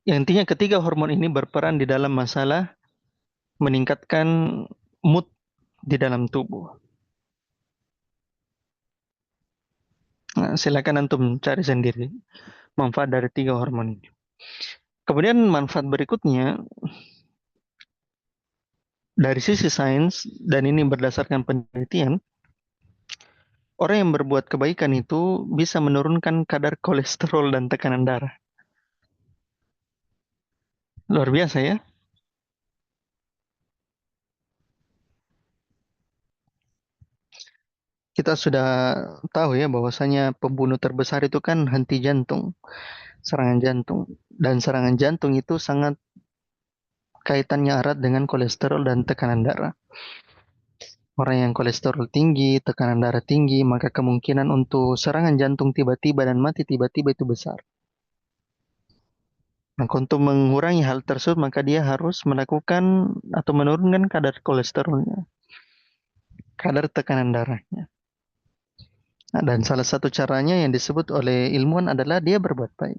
Yang intinya ketiga hormon ini berperan di dalam masalah meningkatkan mood di dalam tubuh. Nah, silakan antum cari sendiri manfaat dari tiga hormon ini. Kemudian manfaat berikutnya dari sisi sains, dan ini berdasarkan penelitian, orang yang berbuat kebaikan itu bisa menurunkan kadar kolesterol dan tekanan darah. Luar biasa ya. Kita sudah tahu ya bahwasanya pembunuh terbesar itu kan henti jantung, serangan jantung. Dan serangan jantung itu sangat kaitannya erat dengan kolesterol dan tekanan darah. Orang yang kolesterol tinggi, tekanan darah tinggi, maka kemungkinan untuk serangan jantung tiba-tiba dan mati tiba-tiba itu besar. Maka untuk mengurangi hal tersebut, maka dia harus melakukan atau menurunkan kadar kolesterolnya, kadar tekanan darahnya. Nah, dan salah satu caranya yang disebut oleh ilmuwan adalah dia berbuat baik.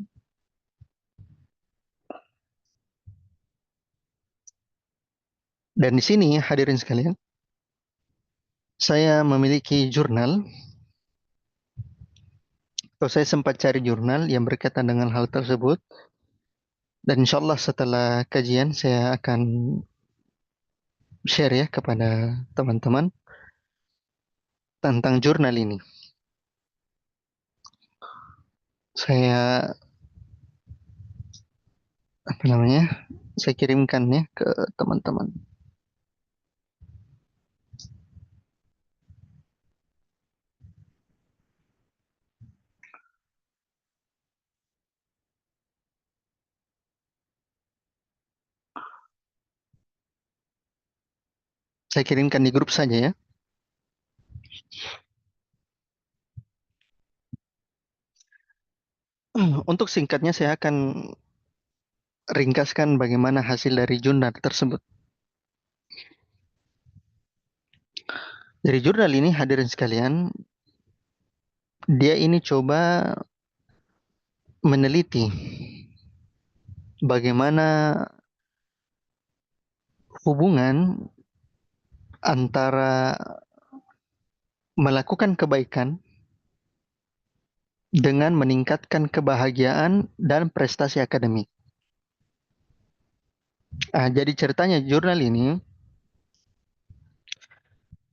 Dan di sini hadirin sekalian, saya memiliki jurnal, atau saya sempat cari jurnal yang berkaitan dengan hal tersebut. Dan insya Allah setelah kajian saya akan share ya kepada teman-teman tentang jurnal ini. Saya apa namanya? Saya kirimkan ya ke teman-teman. Saya kirimkan di grup saja ya. Untuk singkatnya saya akan ringkaskan bagaimana hasil dari jurnal tersebut. Dari jurnal ini hadirin sekalian, dia ini coba meneliti bagaimana hubungan antara melakukan kebaikan dengan meningkatkan kebahagiaan dan prestasi akademik. Jadi ceritanya jurnal ini,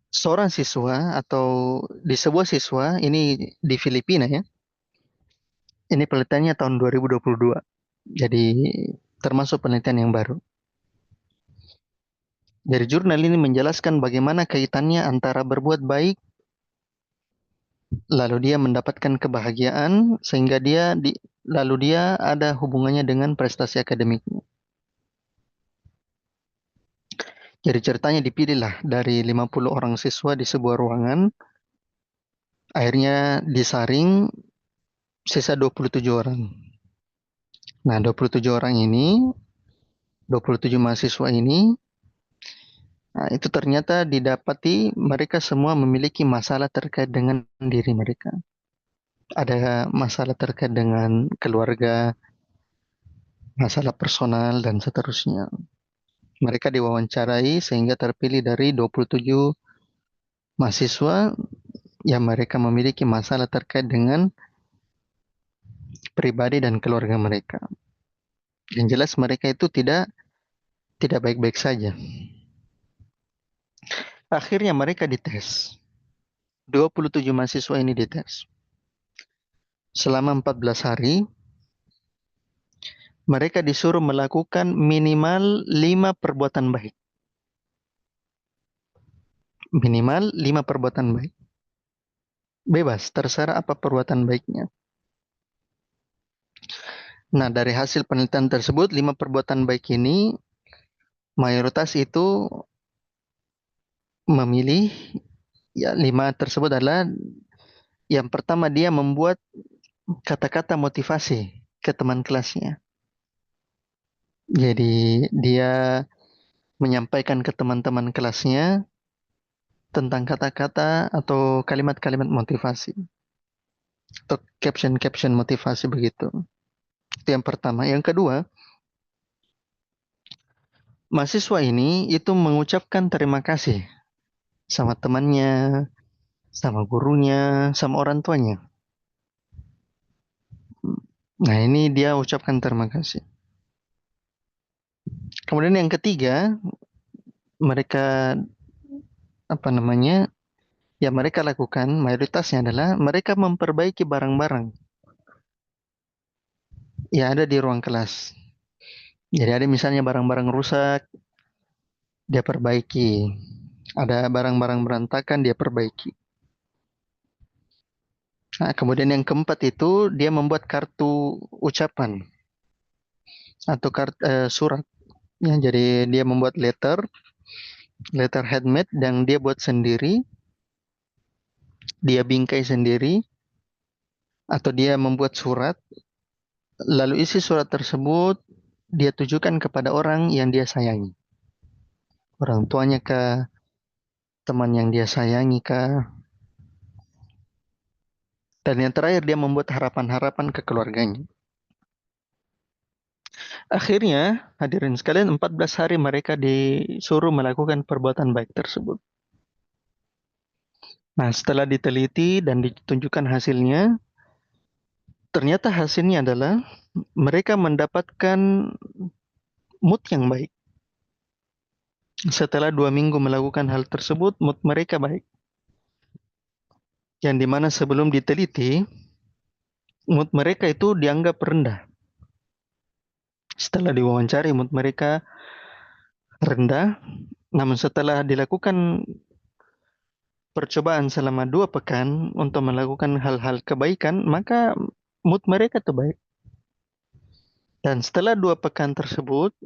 seorang siswa atau di sebuah siswa, ini di Filipina ya, ini penelitiannya tahun 2022. Jadi termasuk penelitian yang baru. Dari jurnal ini menjelaskan bagaimana kaitannya antara berbuat baik, lalu dia mendapatkan kebahagiaan, sehingga lalu dia ada hubungannya dengan prestasi akademiknya. Jadi ceritanya dipilihlah dari 50 orang siswa di sebuah ruangan, akhirnya disaring sisa 27 orang. Nah, 27 orang ini, 27 mahasiswa ini, nah, itu ternyata didapati mereka semua memiliki masalah terkait dengan diri mereka. Ada masalah terkait dengan keluarga, masalah personal, dan seterusnya. Mereka diwawancarai sehingga terpilih dari 27 mahasiswa yang mereka memiliki masalah terkait dengan pribadi dan keluarga mereka. Yang jelas mereka itu tidak baik-baik saja. Akhirnya mereka dites. 27 mahasiswa ini dites. Selama 14 hari, mereka disuruh melakukan minimal 5 perbuatan baik. Minimal 5 perbuatan baik. Bebas, terserah apa perbuatan baiknya. Nah, dari hasil penelitian tersebut, 5 perbuatan baik ini, mayoritas itu memilih, ya 5 tersebut adalah, yang pertama dia membuat kata-kata motivasi ke teman kelasnya. Jadi dia menyampaikan ke teman-teman kelasnya tentang kata-kata atau kalimat-kalimat motivasi atau caption-caption motivasi begitu. Itu yang pertama. Yang kedua, mahasiswa ini itu mengucapkan terima kasih sama temannya, sama gurunya, sama orang tuanya. Nah, ini dia ucapkan terima kasih. Kemudian yang ketiga, mereka apa namanya? Ya mereka lakukan mayoritasnya adalah mereka memperbaiki barang-barang yang ada di ruang kelas. Jadi ada misalnya barang-barang rusak, dia perbaiki. Ada barang-barang berantakan, dia perbaiki. Nah, kemudian yang keempat itu dia membuat kartu ucapan atau surat. Ya, jadi dia membuat letter handmade yang dia buat sendiri, dia bingkai sendiri, atau dia membuat surat, lalu isi surat tersebut dia tujukan kepada orang yang dia sayangi. Orang tuanya kah, teman yang dia sayangi kah. Dan yang terakhir dia membuat harapan-harapan ke keluarganya. Akhirnya, hadirin sekalian, 14 hari mereka disuruh melakukan perbuatan baik tersebut. Nah, setelah diteliti dan ditunjukkan hasilnya, ternyata hasilnya adalah mereka mendapatkan mood yang baik. Setelah 2 minggu melakukan hal tersebut, mood mereka baik. Yang dimana sebelum diteliti, mood mereka itu dianggap rendah. Setelah diwawancari, mood mereka rendah. Namun setelah dilakukan percobaan selama 2 pekan untuk melakukan hal-hal kebaikan, maka mood mereka itu baik. Dan setelah 2 pekan tersebut,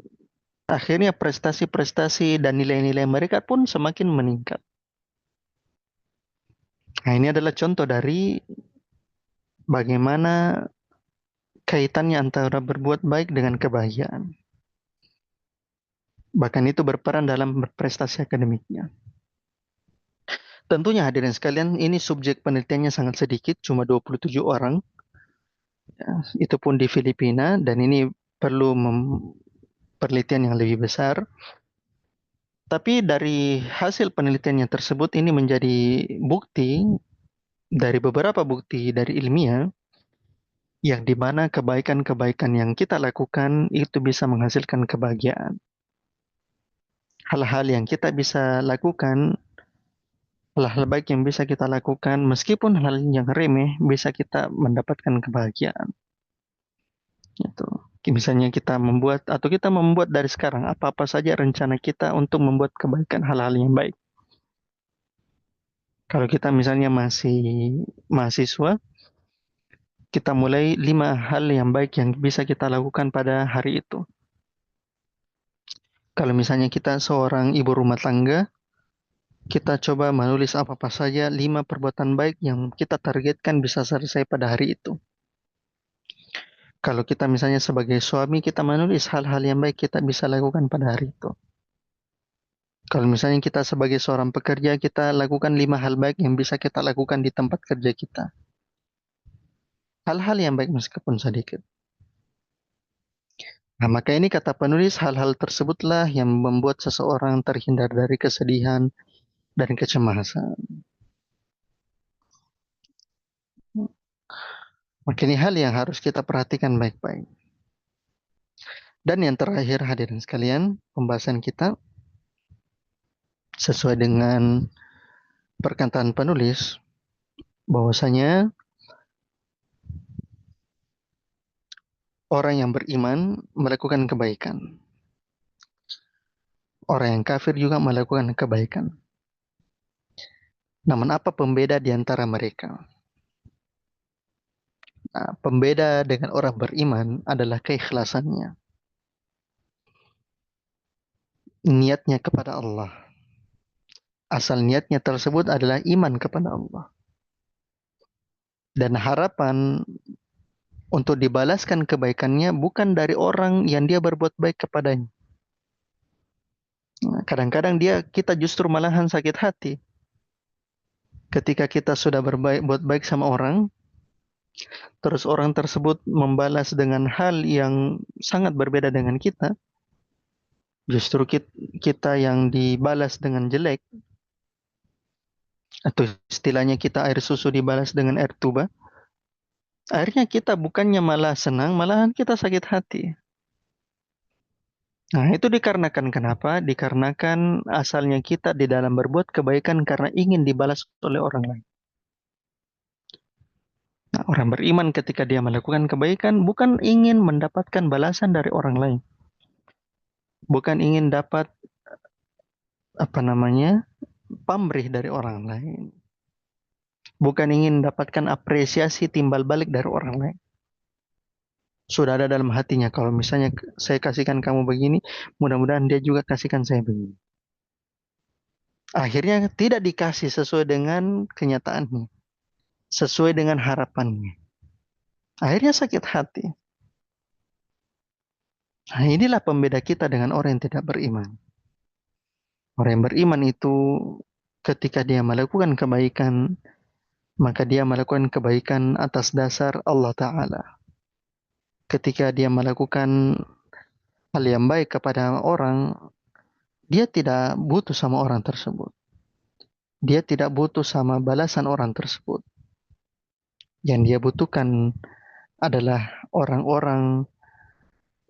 akhirnya prestasi-prestasi dan nilai-nilai mereka pun semakin meningkat. Nah, ini adalah contoh dari bagaimana kaitannya antara berbuat baik dengan kebahagiaan. Bahkan itu berperan dalam berprestasi akademiknya. Tentunya hadirin sekalian, ini subjek penelitiannya sangat sedikit, cuma 27 orang. Ya, itu pun di Filipina, dan ini perlu penelitian yang lebih besar. Tapi dari hasil penelitiannya tersebut, ini menjadi bukti dari beberapa bukti dari ilmiah, yang dimana kebaikan-kebaikan yang kita lakukan itu bisa menghasilkan kebahagiaan. Hal-hal yang kita bisa lakukan, hal-hal baik yang bisa kita lakukan, meskipun hal yang remeh, bisa kita mendapatkan kebahagiaan. Gitu. Misalnya kita membuat dari sekarang apa-apa saja rencana kita untuk membuat kebaikan, hal-hal yang baik. Kalau kita misalnya masih mahasiswa, kita mulai 5 hal yang baik yang bisa kita lakukan pada hari itu. Kalau misalnya kita seorang ibu rumah tangga, kita coba menulis apa-apa saja 5 perbuatan baik yang kita targetkan bisa selesai pada hari itu. Kalau kita misalnya sebagai suami, kita menulis hal-hal yang baik kita bisa lakukan pada hari itu. Kalau misalnya kita sebagai seorang pekerja, kita lakukan 5 hal baik yang bisa kita lakukan di tempat kerja kita. Hal-hal yang baik meskipun sedikit. Nah, maka ini kata penulis, hal-hal tersebutlah yang membuat seseorang terhindar dari kesedihan dan kecemasan. Maka ini hal yang harus kita perhatikan baik-baik. Dan yang terakhir hadirin sekalian, pembahasan kita sesuai dengan perkataan penulis, bahwasanya orang yang beriman melakukan kebaikan. Orang yang kafir juga melakukan kebaikan. Namun apa pembeda di antara mereka? Nah, pembeda dengan orang beriman adalah keikhlasannya. Niatnya kepada Allah. Asal niatnya tersebut adalah iman kepada Allah. Dan harapan untuk dibalaskan kebaikannya bukan dari orang yang dia berbuat baik kepadanya. Nah, kadang-kadang kita justru malahan sakit hati. Ketika kita sudah buat baik sama orang, terus orang tersebut membalas dengan hal yang sangat berbeda dengan kita, justru kita yang dibalas dengan jelek, atau istilahnya kita air susu dibalas dengan air tuba, akhirnya kita bukannya malah senang, malahan kita sakit hati. Nah, itu dikarenakan kenapa? Dikarenakan asalnya kita di dalam berbuat kebaikan karena ingin dibalas oleh orang lain. Nah, orang beriman ketika dia melakukan kebaikan bukan ingin mendapatkan balasan dari orang lain. Bukan ingin dapat pamrih dari orang lain. Bukan ingin dapatkan apresiasi timbal balik dari orang lain. Sudah ada dalam hatinya, kalau misalnya saya kasihkan kamu begini, mudah-mudahan dia juga kasihkan saya begini. Akhirnya tidak dikasih sesuai dengan kenyataannya, sesuai dengan harapannya. Akhirnya sakit hati. Nah, inilah pembeda kita dengan orang yang tidak beriman. Orang yang beriman itu ketika dia melakukan kebaikan, maka dia melakukan kebaikan atas dasar Allah Ta'ala. Ketika dia melakukan hal yang baik kepada orang, dia tidak butuh sama orang tersebut. Dia tidak butuh sama balasan orang tersebut. Yang dia butuhkan adalah orang-orang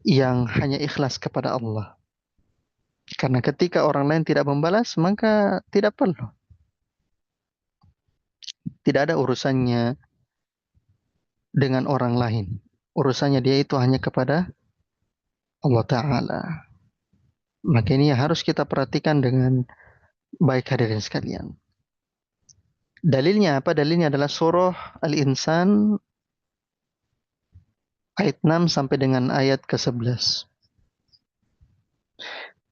yang hanya ikhlas kepada Allah. Karena ketika orang lain tidak membalas, maka tidak perlu. Tidak ada urusannya dengan orang lain. Urusannya dia itu hanya kepada Allah Ta'ala. Maka ini harus kita perhatikan dengan baik hadirin sekalian. Dalilnya apa? Dalilnya adalah surah Al-Insan ayat 6 sampai dengan ayat ke-11.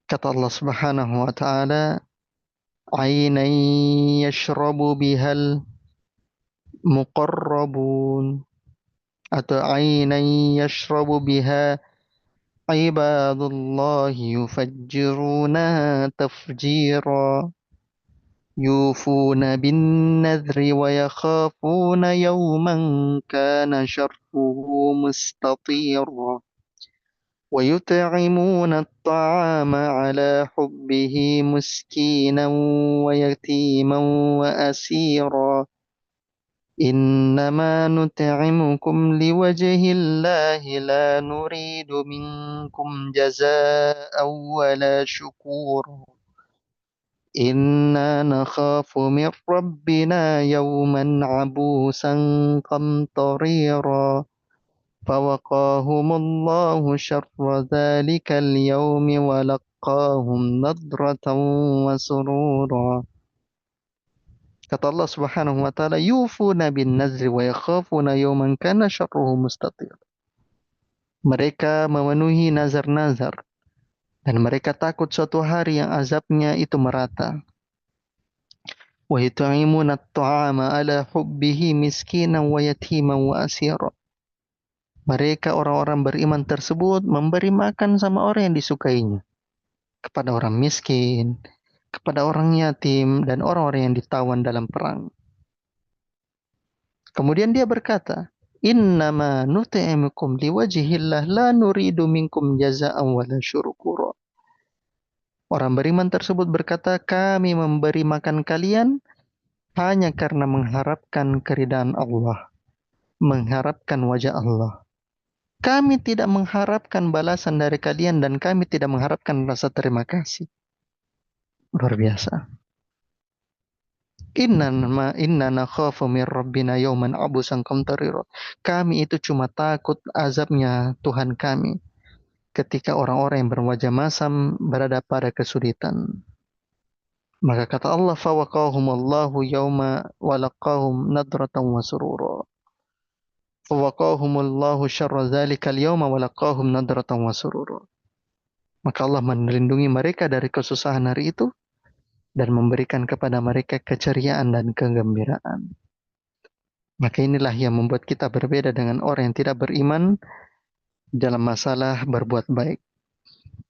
Kata Allah Subhanahu wa taala, "Ainan yashrabu bihal muqarrabun," atau "Ainan yashrabu biha ibadullahi yufajjirunaha tafjira." يوفون بالنذر ويخافون يوما كان شره مستطيرا ويطعمون الطعام على حبه مسكينا ويتيما وأسيرا إنما نطعمكم لوجه الله لا نريد منكم جزاء ولا شكورا إنا نخاف من ربنا يوما عبوسا قمطريرا فوقاهم الله شر ذلك اليوم ولقاهم نضرة وسرورا. Kata Allah Subhanahu wa taala, yufuna bin nazri wa yakhafuna yawman kana syarruhu mustatir. Mereka memenuhi nazar-nazar dan mereka takut suatu hari yang azabnya itu merata. Wa yut'imuna at-ta'ama ala hubbihi miskinan wa yatiman wa asira. Mereka orang-orang beriman tersebut memberi makan sama orang yang disukainya. Kepada orang miskin, kepada orang yatim, dan orang-orang yang ditawan dalam perang. Kemudian dia berkata, Innama nut'imukum liwajhillah la nuridu minkum jaza'an wala syukura. Orang beriman tersebut berkata, kami memberi makan kalian hanya karena mengharapkan keridhaan Allah, mengharapkan wajah Allah. Kami tidak mengharapkan balasan dari kalian dan kami tidak mengharapkan rasa terima kasih. Luar biasa. Inna nakhafu min rabbina yawman abusan qamtarira. Kami itu cuma takut azabnya Tuhan kami ketika orang-orang yang berwajah masam berada pada kesulitan. Maka kata Allah, fawaqahumullahu yawma walaqahum nadratan wa surura. Fawaqahumullahu syarra dzalikal yawma walaqahum nadratan wa surura. Maka Allah melindungi mereka dari kesusahan hari itu dan memberikan kepada mereka keceriaan dan kegembiraan. Maka inilah yang membuat kita berbeda dengan orang yang tidak beriman dalam masalah berbuat baik.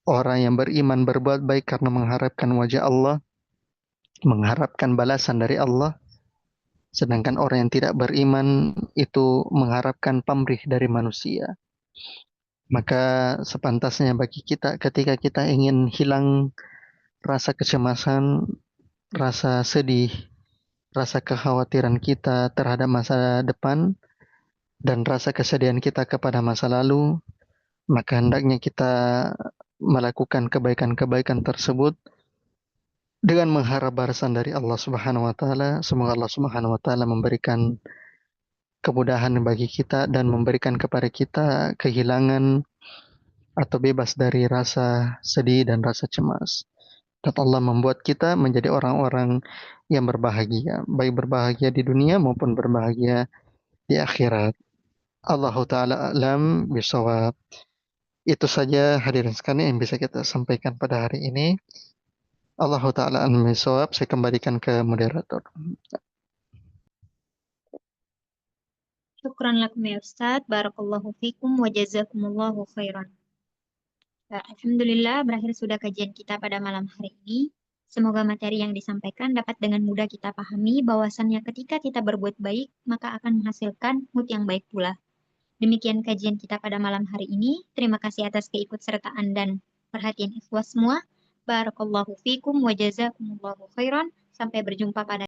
Orang yang beriman berbuat baik karena mengharapkan wajah Allah, mengharapkan balasan dari Allah. Sedangkan orang yang tidak beriman itu mengharapkan pamrih dari manusia. Maka sepantasnya bagi kita ketika kita ingin hilang rasa kecemasan, rasa sedih, rasa kekhawatiran kita terhadap masa depan, dan rasa kesedihan kita kepada masa lalu, maka hendaknya kita melakukan kebaikan-kebaikan tersebut dengan mengharap balasan dari Allah Subhanahu wa taala. Semoga Allah Subhanahu wa taala memberikan kemudahan bagi kita dan memberikan kepada kita kehilangan atau bebas dari rasa sedih dan rasa cemas. Dan Allah membuat kita menjadi orang-orang yang berbahagia, baik berbahagia di dunia maupun berbahagia di akhirat. Allahu ta'ala a'lam bishawab. Itu saja hadirin sekalian yang bisa kita sampaikan pada hari ini. Allahu ta'ala a'lam bishawab. Saya kembalikan ke moderator. Syukran lakum ya Ustaz. Barakallahu fikum wa jazakumullahu khairan. Alhamdulillah, berakhir sudah kajian kita pada malam hari ini. Semoga materi yang disampaikan dapat dengan mudah kita pahami bahwasannya ketika kita berbuat baik, maka akan menghasilkan mood yang baik pula. Demikian kajian kita pada malam hari ini. Terima kasih atas keikutsertaan dan perhatian ikhwas semua. Barakallahu fikum wa jazakumullahu khairan. Sampai berjumpa pada